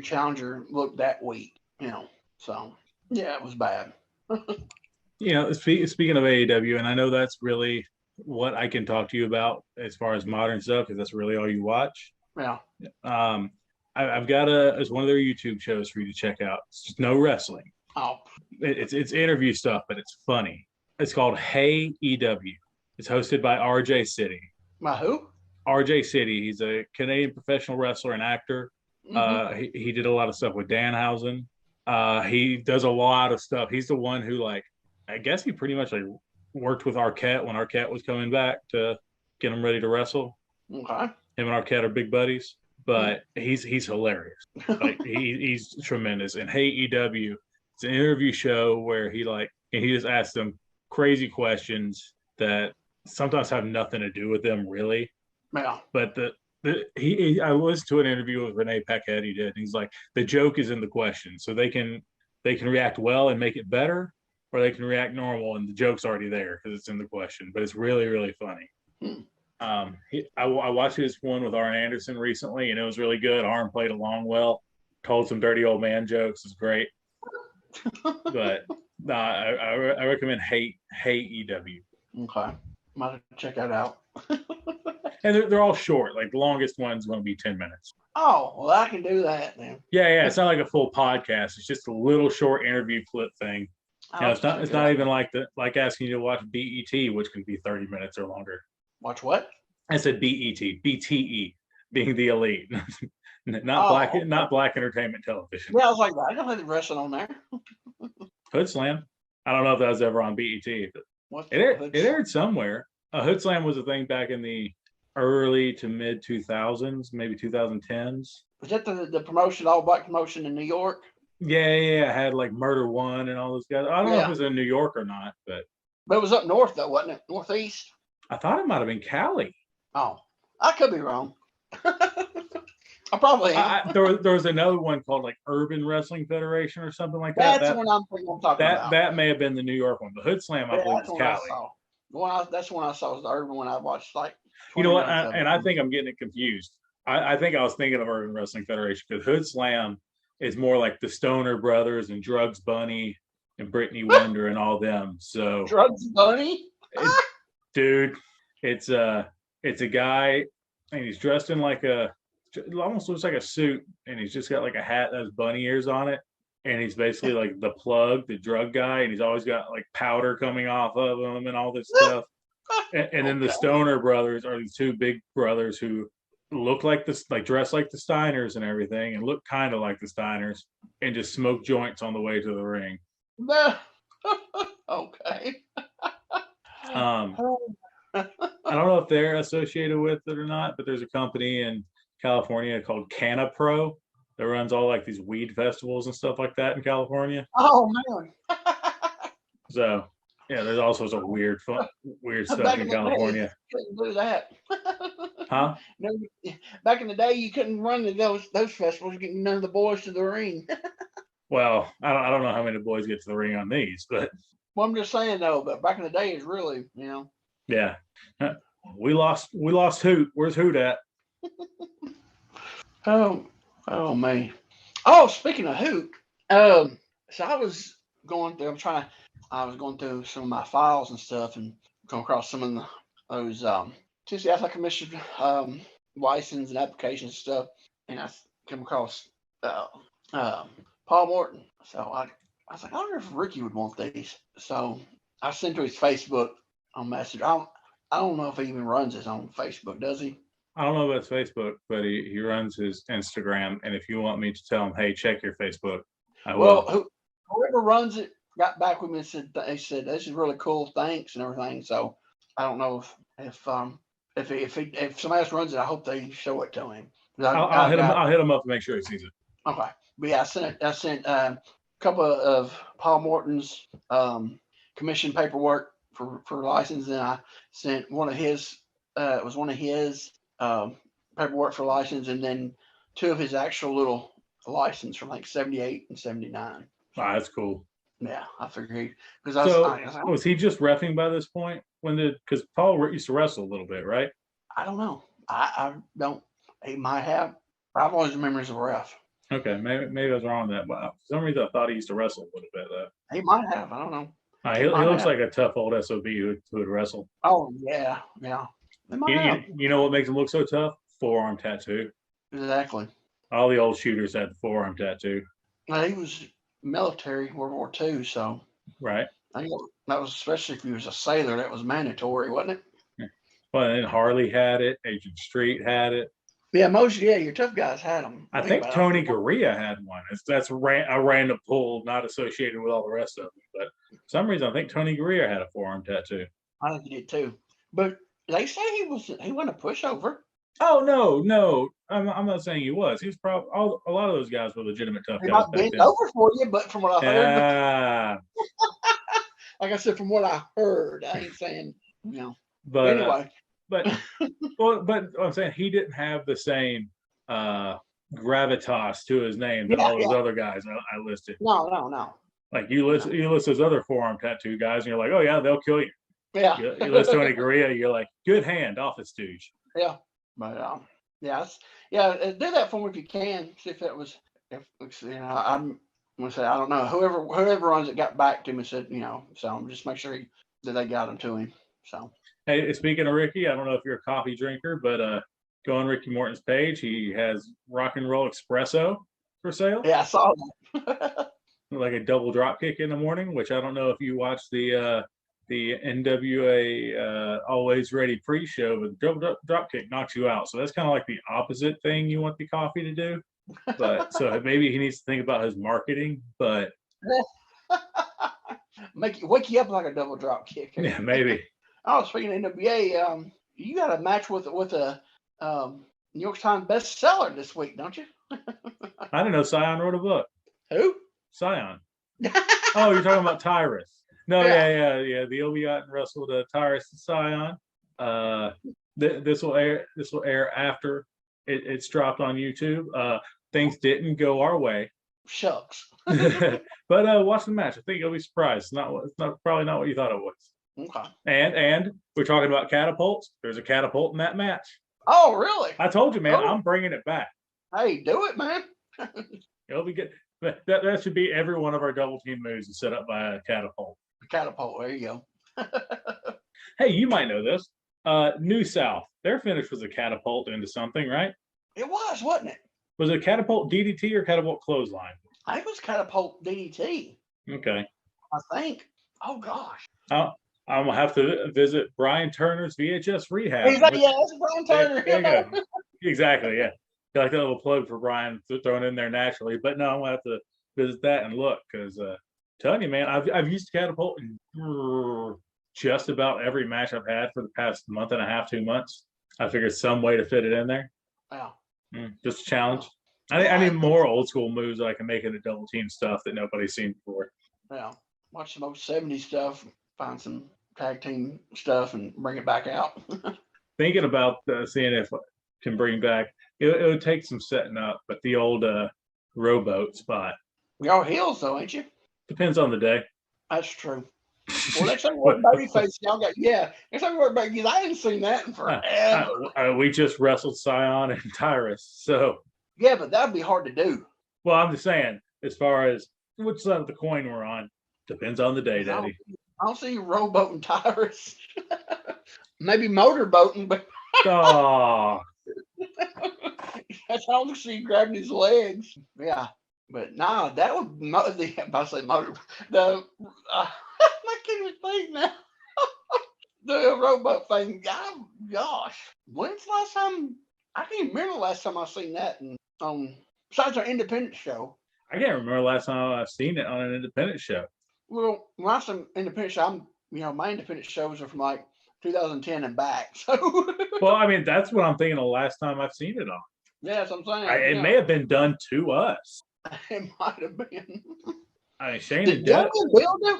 challenger looked that weak. So yeah, it was bad. Speaking of AEW, and I know that's really what I can talk to you about as far as modern stuff, because that's really all you watch. Yeah. I've got it's one of their YouTube shows for you to check out. It's just no wrestling. Oh. It's interview stuff, but it's funny. It's called Hey EW. It's hosted by RJ City. By who? RJ City. He's a Canadian professional wrestler and actor. Mm-hmm. He did a lot of stuff with Danhausen. He does a lot of stuff. He's the one who, like, I guess he pretty much worked with Arquette when Arquette was coming back to get him ready to wrestle. Okay. Him and Arquette are big buddies, but he's hilarious. Like he's tremendous. And Hey EW, it's an interview show where he just asks them crazy questions that sometimes have nothing to do with them really. Yeah. But I listened to an interview with Renee Paquette. He did. And he's like, the joke is in the question, so they can react well and make it better, or they can react normal and the joke's already there because it's in the question. But it's really, really funny. I watched this one with Arn Anderson recently, and it was really good. Arn played along well, told some dirty old man jokes. It's great. But I recommend Hey EW. Okay, might have to check that out. And they're all short. Like the longest one's going to be 10 minutes. Oh, well, I can do that then. Yeah. It's not like a full podcast. It's just a little short interview clip thing. It's not even like asking you to watch BET, which can be 30 minutes or longer. Watch what? I said BET, BTE, being the elite, not Black Entertainment Television. Yeah, I was like, I don't have the wrestling on there. Hood Slam. I don't know if that was ever on BET, but it aired somewhere. Hood Slam was a thing back in the early to mid 2000s, maybe 2010s. Was that the promotion, all black promotion in New York? Yeah. I had like Murder One and all those guys. I don't know if it was in New York or not, but it was up north though, wasn't it? Northeast. I thought it might have been Cali. Oh, I could be wrong. I probably am. There was another one called like Urban Wrestling Federation or something like that. That's what I'm talking about. That may have been the New York one. The Hood Slam, I believe, was Cali. That's when I saw was the Urban one I watched. Like, you know what? I think I'm getting it confused. I think I was thinking of Urban Wrestling Federation because Hood Slam is more like the Stoner Brothers and Drugs Bunny and Brittany Wonder and all them. So Drugs Bunny, dude, it's a guy and he's dressed in like it almost looks like a suit, and he's just got like a hat that has bunny ears on it, and he's basically like the Plug, the drug guy, and he's always got like powder coming off of him and all this stuff. And then the Stoner Brothers are these two big brothers who look like this, like dress like the Steiners and everything, and look kind of like the Steiners, and just smoke joints on the way to the ring. Okay. I don't know if they're associated with it or not, but there's a company in California called CannaPro that runs all like these weed festivals and stuff like that in California. Oh man. So Yeah, there's all sorts of weird stuff Back in in the day, California. you couldn't do that. Huh? No, back in the day, you couldn't run to those festivals. You getting none of the boys to the ring. Well, I don't know how many boys get to the ring on these, but Well, I'm just saying though. But back in the day, it's really, yeah. We lost Hoot. Where's Hoot at? Oh man. Oh, speaking of Hoot, so I was going through. I was going through some of my files and stuff, and come across some of those Tennessee Athletic Commission license and applications and stuff, and I come across Paul Morton. So I was like, I wonder if Ricky would want these. So I sent to his Facebook on Messenger. I don't know if he even runs his own Facebook, does he? I don't know about his Facebook, but he runs his Instagram. And if you want me to tell him, hey, check your Facebook, I will. Well, whoever runs it got back with me and said they said this is really cool, thanks and everything. So I don't know if somebody else runs it, I hope they show it to him. I'll hit him. I'll hit him up to make sure he sees it. Okay, but yeah, I sent a couple of Paul Morton's commission paperwork for license, and I sent one of his. It was one of his paperwork for license, and then two of his actual little license from like 78 and 79. Wow, that's cool. Yeah, I figured was he just reffing by this point? Because Paul used to wrestle a little bit, right? I don't know. I don't. He might have. I've always remembered as a ref. Okay, maybe I was wrong on that. But for some reason, I thought he used to wrestle a little bit. He might have. I don't know. He looks like a tough old SOB who would wrestle. Oh yeah. You know what makes him look so tough? Forearm tattoo. Exactly. All the old shooters had the forearm tattoo. Well, he was military, World War II, so right. I think that was, especially if he was a sailor, that was mandatory, wasn't it? Yeah. Well, and Harley had it. Agent Street had it. Yeah, your tough guys had them. I think Tony Gurria had one. That's a random pull, not associated with all the rest of them. But for some reason, I think Tony Gurria had a forearm tattoo. I think he did too. But they say he wasn't a pushover. Oh no, I'm not saying he was. He's probably a lot of those guys were legitimate tough guys. He might bend over for you, but from what I heard, like I said, from what I heard, I ain't saying But anyway, but I'm saying he didn't have the same gravitas to his name that all those other guys I listed. No. Like you list those other forearm tattoo guys, and you're like, oh yeah, they'll kill you. Yeah. You list Tony Gurria, you're like, good hand, office stooge. Yeah. But do that for me if you can. See if that was I'm gonna say I don't know. Whoever runs it got back to me and said, so just make sure that they got them to him. So hey, speaking of Ricky, I don't know if you're a coffee drinker, but go on Ricky Morton's page. He has rock and roll espresso for sale. Yeah, I saw that. Like a double drop kick in the morning, which I don't know if you watch the NWA Always Ready pre-show, but the drop kick knocks you out. So that's kind of like the opposite thing you want the coffee to do. But so maybe he needs to think about his marketing, but wake you up like a double drop kick. Yeah, maybe. Oh, speaking of NWA, you got a match with a New York Times bestseller this week, don't you? I didn't know Scion wrote a book. Who? Scion. Oh, you're talking about Tyrus. No, yeah. The Obiot wrestled Tyrus and Scion. This will air after it's dropped on YouTube. Things didn't go our way. Shucks. But watch the match. I think you'll be surprised. It's probably not what you thought it was. Okay. And we're talking about catapults. There's a catapult in that match. Oh, really? I told you, man. I'm bringing it back. Hey, do it, man. It'll be good. That should be every one of our double team moves is set up by a catapult. Catapult. There you go. Hey, you might know this. New South. Their finish was a catapult into something, right? It was, wasn't it? Was it catapult DDT or catapult clothesline? I think it was catapult DDT. Okay. I think. Oh gosh. I'm gonna have to visit Brian Turner's VHS rehab. That's Brian Turner. There you go. Exactly. Yeah. Like that little plug for Brian thrown in there naturally, but no, I'm gonna have to visit that and look because telling you, man, I've used catapult in just about every match I've had for the past month and a half, 2 months. I figured some way to fit it in there. Wow. Just a challenge. I need more old school moves that I can make into double team stuff that nobody's seen before. Yeah. Watch some old 70s stuff. find some tag team stuff and bring it back out. Thinking about seeing if I can bring back. It would take some setting up, but the old rowboat spot Y'all heels though, ain't you? depends on the day. That's true. Well, next time we're babyface, y'all got next time we're baby, I haven't seen that in forever. We just wrestled Scion and Tyrus, so Yeah, but that'd be hard to do. well, I'm just saying, as far as which side of the coin we're on, depends on the day, Daddy. I don't see you rowboating Tyrus. Maybe motorboating, but Oh, I don't see you grabbing his legs. Yeah, but nah, that would I say motor the I can't even think now. The rowboat thing, gosh, when's the last time? I can't even remember the last time I seen that besides our independent show. I can't remember the last time I've seen it on an independent show. Well, last time independent show, my independent shows are from like 2010 and back. So, Well, I mean, that's what I'm thinking the last time I've seen it on. yeah, that's what I'm saying. It may have been done to us. It might have been. I mean, Shane Did and Dev.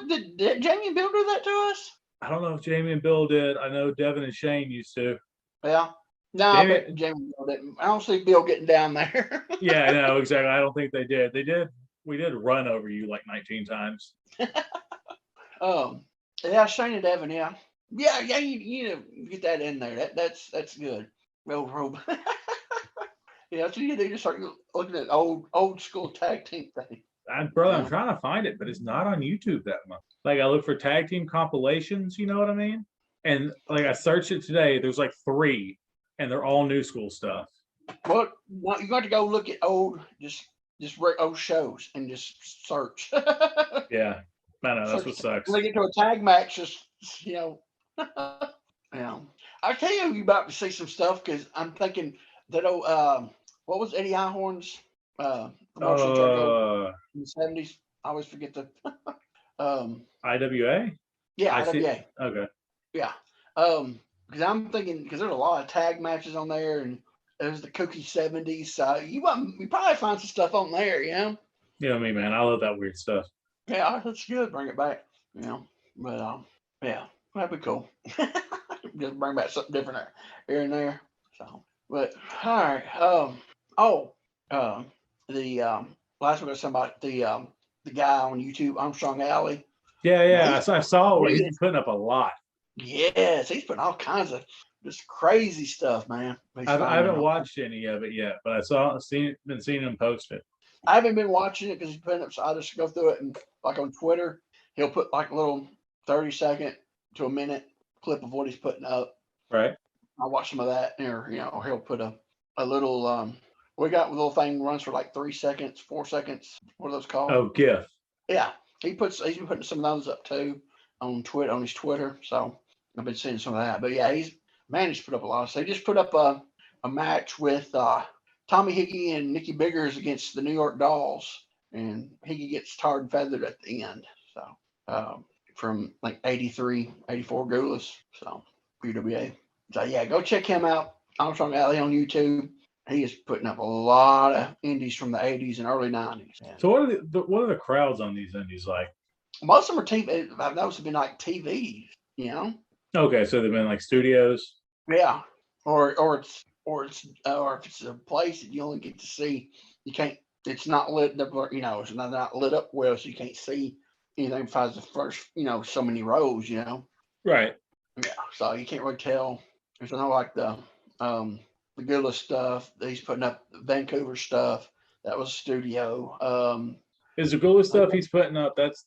Did Jamie and Bill do that to us? I don't know if Jamie and Bill did. I know Devin and Shane used to. Yeah. No, I bet Jamie and Bill didn't. I don't see Bill getting down there. Yeah, no, exactly. I don't think they did. They did. We did run over you like 19 times. Yeah, Shane and Devin, yeah. Yeah, you need to get that in there. That's good. Robe. Yeah, that's what you do to start looking at old school tag team thing. I'm trying to find it, but it's not on YouTube that much. Like I look for tag team compilations, you know what I mean? And like I searched it today, there's like 3, and they're all new school stuff. Well, you got to go look at old shows and just search. Yeah, I know that's what sucks. When they get to a tag match, just yeah. I'll tell you about to see some stuff because I'm thinking that what was Eddie Einhorn's promotion in the 70s? I always forget the IWA. Yeah, IWA. Okay. Yeah. Because I'm thinking because there's a lot of tag matches on there, and it was the kooky 70s. So you probably find some stuff on there, you know. You know me, man. I love that weird stuff. Yeah, that's good. Bring it back, you know. But yeah, that'd be cool. Just bring back something different here and there. So, but all right. The last week I was talking about the guy on YouTube, Armstrong Alley. Yeah. I saw it. He's putting up a lot. Yes, he's putting all kinds of just crazy stuff, man. I haven't watched any of it yet, but been seeing him post it. I haven't been watching it because he's putting up. So I just go through it and like on Twitter, he'll put like a little 30-second to a minute clip of what he's putting up. Right. I'll watch some of that, or he'll put a little. We got a little thing runs for like 3 seconds, 4 seconds. What are those called? Oh, GIF. Yeah, he's been putting some of those up too on his Twitter. So I've been seeing some of that. But yeah, he's managed to put up a lot of stuff. He just put up a match with Tommy Hickey and Nikki Biggers against the New York Dolls, and Hickey gets tarred and feathered at the end. So from like 83, 84 Gulas. So UWA. So yeah, go check him out. Armstrong Alley on YouTube. He is putting up a lot of indies from the 80s and early 90s. So what are the crowds on these indies like? Most of them are TV. I've noticed have been like TVs, you know. Okay, so they've been like studios. Yeah, or if it's a place that you only get to see, you can't. It's not lit. It's not lit up well, so you can't see anything besides the first, so many rows, Right. Yeah, so you can't really tell. There's like the Gula stuff. He's putting up Vancouver stuff. That was studio. Is the Gula stuff he's putting up? That's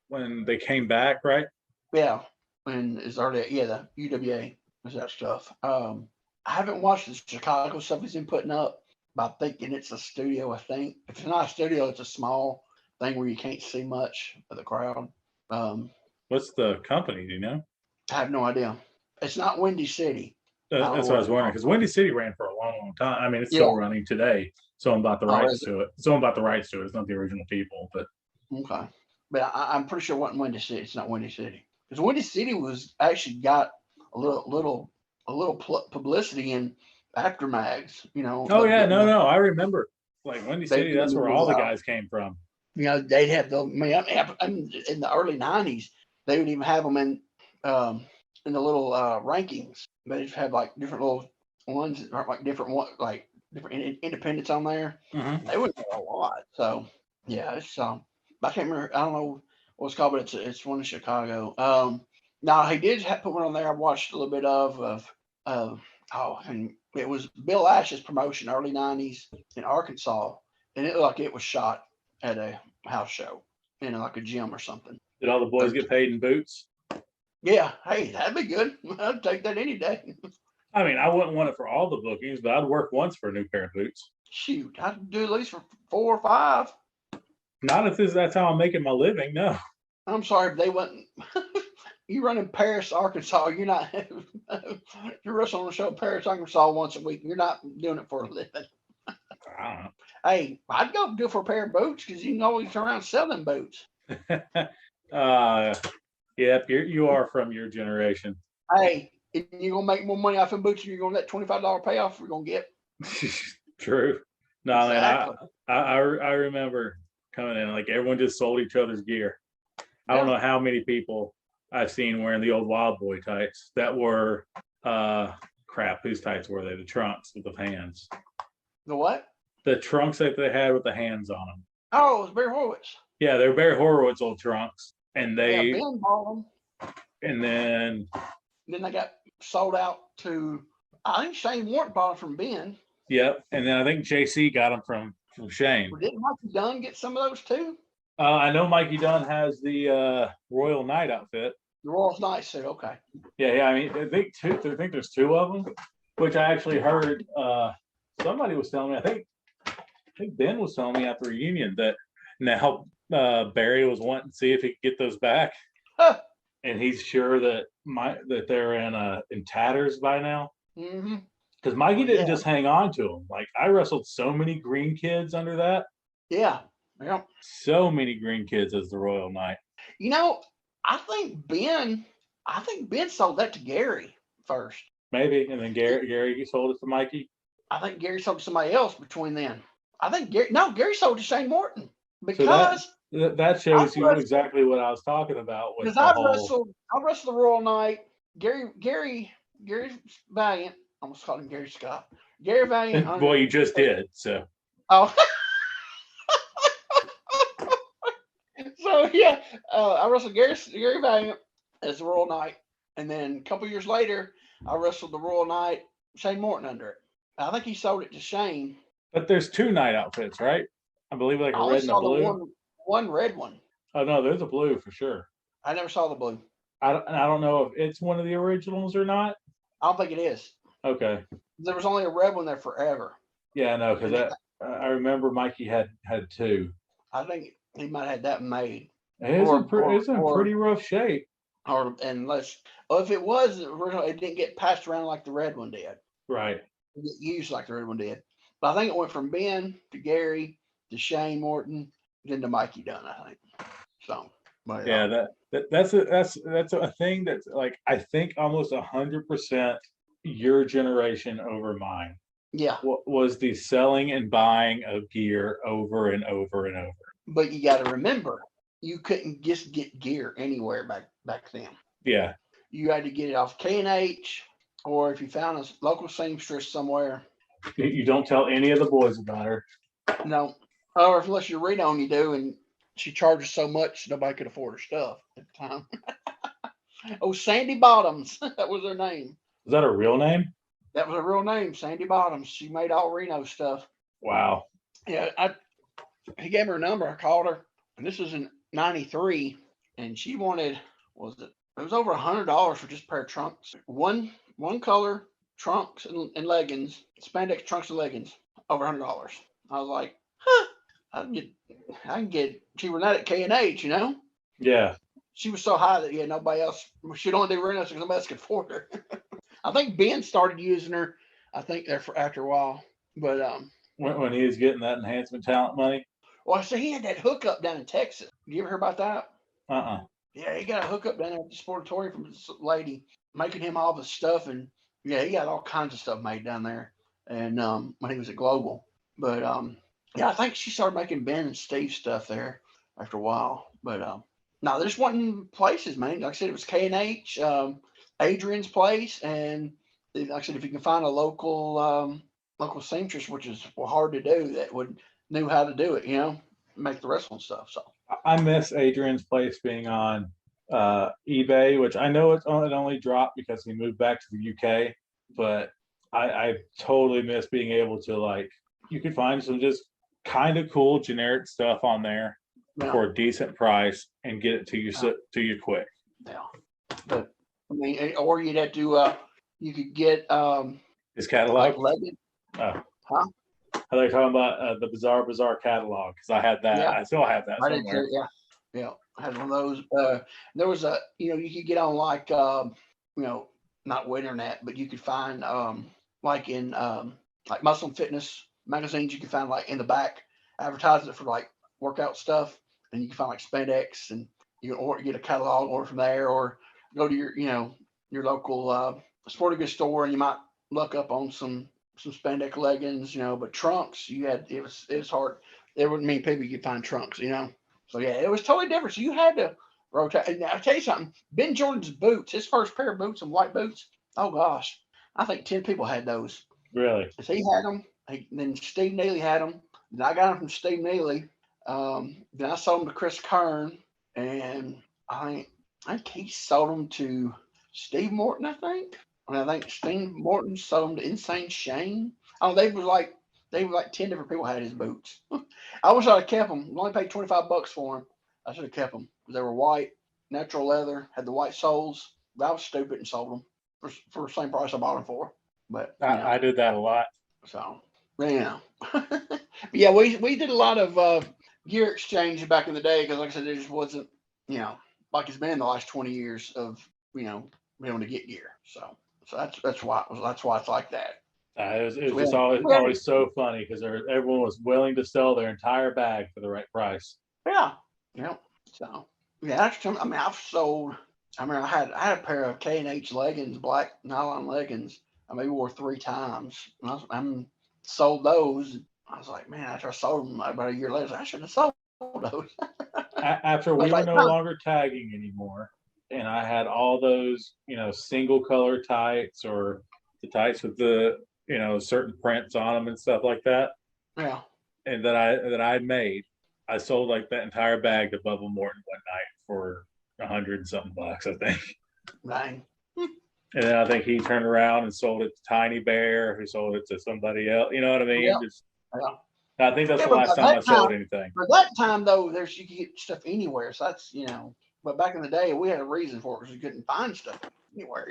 when they came back, right? Yeah, and it's already the UWA is that stuff. I haven't watched the Chicago stuff he's been putting up, but I'm thinking it's a studio. I think if it's not a studio, it's a small thing where you can't see much of the crowd. What's the company? Do you know? I have no idea. It's not Windy City. That's what I was wondering, because Windy City ran for a long, long time. I mean, it's still running today. Someone bought the rights to it. It's not the original people, but okay. But I'm pretty sure it wasn't Windy City. It's not Windy City, because Windy City was actually got a little publicity in Aftermags. Oh yeah, no, I remember. Like Windy City, that's where all the guys came from. They'd have in the early 90s. they would even have them in the little rankings. They just have like different little ones that are like different independents on there. Mhm. They would have a lot. So yeah, it's I can't remember. I don't know what it's called, but it's one in Chicago. Now he did put one on there. I watched a little bit of and it was Bill Ash's promotion, early '90s in Arkansas, and it looked like it was shot at a house show in like a gym or something. Did all the boys get paid in boots? Yeah, hey, that'd be good. I'd take that any day. I mean, I wouldn't want it for all the bookings, but I'd work once for a new pair of boots. Shoot, I'd do at least for 4 or 5. Not if that's how I'm making my living. No. I'm sorry, but they wouldn't. You run in Paris, Arkansas. You're not. You're wrestling on a show in Paris, Arkansas once a week. You're not doing it for a living. I don't Hey, I'd go do it for a pair of boots because you can always turn around and sell them boots. know. Yep, you are from your generation. Hey, if you're gonna make more money off them boots than you're gonna let $25 payoff you're gonna get. True. No, Exactly. man, I remember coming in, like everyone just sold each other's gear. I don't know how many people I've seen wearing the old Wild Boy tights that were crap. Whose tights were they? The trunks with the hands. The what? The trunks that they had with the hands on them. Oh, it was Barry Horowitz. Yeah, they're Barry Horowitz old trunks, and Yeah, Ben bought them. and then Then they got sold out to. I think Shane Warren bought them from Ben. yep, and then I think JC got them from Shane. Or didn't Mikey Dunn get some of those too? I know Mikey Dunn has the Royal Knight outfit. The Royals Night suit. Okay. Yeah. I mean, I think there's 2 of them, which I actually heard. Somebody was telling me. I think Ben was telling me at the reunion that now Barry was wanting to see if he could get those back, Huh. and he's sure that they're in tatters by now. Mm-hmm. Because Mikey didn't Yeah. just hang on to them. Like I wrestled so many green kids under that. Yeah. Yeah. So many green kids as the Royal Knight. You know, I think Ben sold that to Gary first. Maybe, and then Gary sold it to Mikey. I think Gary sold to somebody else between then. I think Gary sold to Shane Morton So because that shows you wrestled- exactly what I was talking about with because the I whole. wrestled the Royal Knight. Gary Valiant. I almost called him Gary Scott. Gary Valiant. Boy, you just did. So Oh. So yeah, I wrestled Gary Valiant as the Royal Knight, and then a couple years later, I wrestled the Royal Knight, Shane Morton under it. I think he sold it to Shane. but there's 2 night outfits, right? I believe like I a only red and a saw the blue. one red one. Oh no, there's a blue for sure. I never saw the blue. I don't know if it's one of the originals or not. I don't think it is. Okay. There was only a red one there forever. Yeah, no, because I remember Mikey had 2. I think he might have had that made. It's in pretty rough shape. Or unless, if it was the original, it didn't get passed around like the red one did. Right. It didn't get used like the red one did. But I think it went from Ben to Gary to Shane Morton, then to Mikey Dunn, I think. So, but, Yeah, that's a thing that's like I think almost 100% your generation over mine. yeah. Was the selling and buying of gear over and over and over. But you got to remember, you couldn't just get gear anywhere back then. Yeah. You had to get it off K&H, or if you found a local seamstress somewhere. You don't tell any of the boys about her. No, or unless you're Reno and you do, and she charges so much nobody could afford her stuff at the time. Oh, Sandy Bottoms, that was her name. Is that a real name? That was her real name, Sandy Bottoms. She made all Reno stuff. Wow. Yeah, he gave her a number. I called her, and this was in '93, and she wanted, it was over $100 for just a pair of trunks, one color trunks and leggings, spandex trunks and leggings, over $100. I was like, I can get cheaper than that at K&H, you know. Yeah. She was so high that nobody else. She'd only do Reno because nobody else could afford her. I think Ben started using her. I think after a while, but When he was getting that enhancement talent money. well, so he had that hookup down in Texas. You ever hear about that? Yeah, he got a hookup down there at the sportatorium from this lady making him all the stuff, and yeah, he got all kinds of stuff made down there. And when he was at Global, but yeah, I think she started making Ben and Steve stuff there after a while. But No, there's one places, man. Like I said, it was K&H, Adrian's place, and like I said, if you can find a local seamstress, which is hard to do, that would knew how to do it, make the wrestling stuff. So I miss Adrian's place being on eBay, which I know it only dropped because he moved back to the UK, but I totally miss being able to, like, you could find some just kind of cool generic stuff on there for a decent price and get it to you quick. Yeah, but I mean, or you'd have to you could get His catalog. like legged. Oh. Huh? I like talking about the Bizarre catalog, because I had that. Yeah. I still have that I did somewhere. too, yeah. I had one of those. There was a, you could get on like, not Winternet, but you could find like in like Muscle and Fitness magazines, you can find like in the back advertisement for like workout stuff, and you can find like spandex, and you can get a catalog order from there, or go to your local sporting goods store, and you might look up on some spandex leggings, but trunks, it was hard. There wouldn't many people you could find trunks, So yeah, it was totally different. So you had to rotate. And I'll tell you something. Ben Jordan's boots, his first pair of boots, and white boots. Oh gosh, I think 10 people had those. Really? So he had them. Then Steve Neely had them. Then I got them from Steve Neely. Then I sold them to Chris Kern, and I think he sold them to Steve Morton. I think Steve Morton sold them to Insane Shane. Oh, they were like 10 different people had his boots. I wish I'd have kept them. I only paid $25 for them. I should have kept them. They were white, natural leather, had the white soles. But I was stupid and sold them for the same price I bought them for. But I did that a lot. So, but yeah, we did a lot of gear exchange back in the day, because like I said, there just wasn't, like it's been in the last 20 years of, being able to get gear. So that's why it's like that. It was just always so funny, because everyone was willing to sell their entire bag for the right price. Yeah. So yeah, that's true. I mean, I've sold. I mean, I had a pair of K&H leggings, black nylon leggings. I maybe wore 3 times. I'm sold those. I was like, man, after I sold them about a year later, I should have sold those. After we were no longer tagging anymore, and I had all those, single color tights, or the tights with the, certain prints on them and stuff like that. Yeah. And that I made, I sold like that entire bag to Bubba Morton one night for $100 and something bucks, I think. Dang. And then I think he turned around and sold it to Tiny Bear, who sold it to somebody else. You know what I mean? Yeah. I think that's the last time I sold anything. For that time, though, you could get stuff anywhere. So that's, but back in the day, we had a reason for it, because we couldn't find stuff anywhere,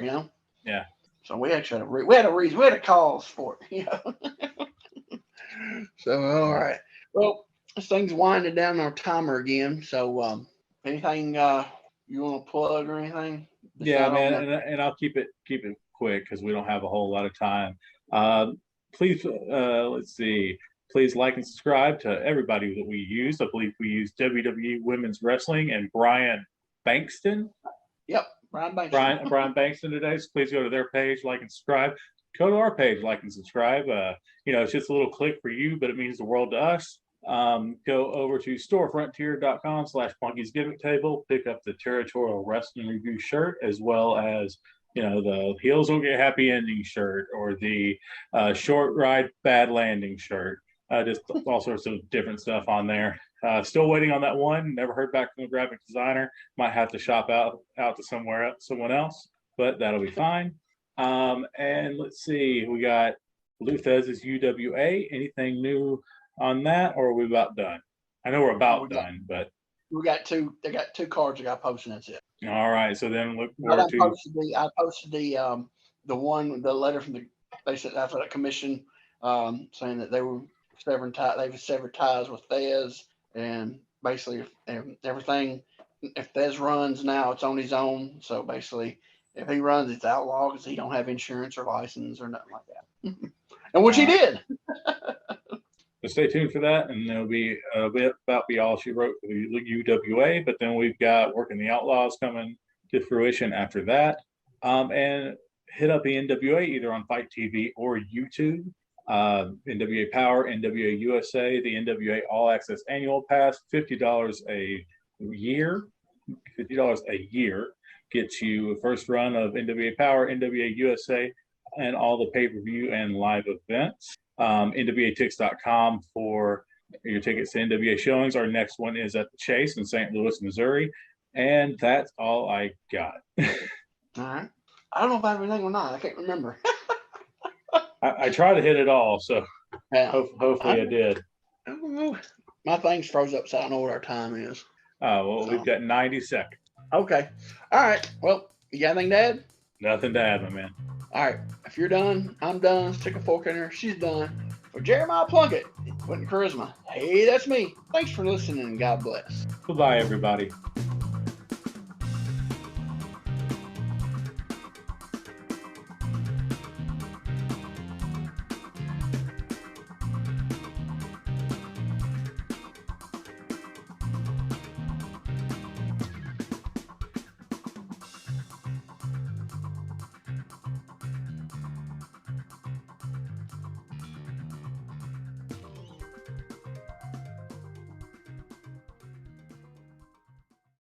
Yeah. So we actually had a reason. We had a cause for it, So, all right. Well, this thing's winding down our timer again. So, anything you want to plug or anything? Yeah, man, and I'll keep it quick, because we don't have a whole lot of time. Please, let's see. Please like and subscribe to everybody that we use. I believe we use WWE Women's Wrestling and Brian Bankston. Yep, Brian Bankston. Brian Bankston today. So please go to their page, like and subscribe. Go to our page, like and subscribe. It's just a little click for you, but it means the world to us. Go over to storefrontier.com/Plunky's Gimmick Table, pick up the Territorial Rasslin Review shirt, as well as the Heels Will Get Happy Ending shirt, or the Short Ride Bad Landing shirt. Just all sorts of different stuff on there. Still waiting on that one. Never heard back from the graphic designer. Might have to shop out to someone else, but that'll be fine. And let's see, we got Luthez' UWA. Anything new on that, or are we about done? I know we're about done, but we got two. They got 2 cards I got posted. That's it. All right. So then look forward to. I posted the letter from the. They said after that commission, saying that they were severed ties with Thez, and basically everything. If Thez runs now, it's on his own. So basically, if he runs, it's outlawed, because he don't have insurance or license or nothing like that. And which he did. So stay tuned for that, and there'll be a bit about Be All She Wrote for the UWA, but then we've got Working the Outlaws coming to fruition after that. And hit up the NWA either on Fight TV or YouTube. NWA Power, NWA USA, the NWA All Access Annual Pass, $50 a year. $50 a year gets you a first run of NWA Power, NWA USA, and all the pay-per-view and live events. NWATix.com for your tickets to NWA showings. Our next one is at the Chase in St. Louis, Missouri. And that's all I got. All right. I don't know if I have anything or not. I can't remember. I try to hit it all, so Yeah. hopefully I did. I don't know. My thing's froze up, so I don't know what our time is. Well, we've got 90 seconds. Okay. All right. Well, you got anything to add? Nothing to add, my man. All right. If you're done, I'm done. Stick a fork in her. She's done. For Jeremiah Plunkett, Quentin Charisma. Hey, that's me. Thanks for listening, and God bless. Goodbye, everybody.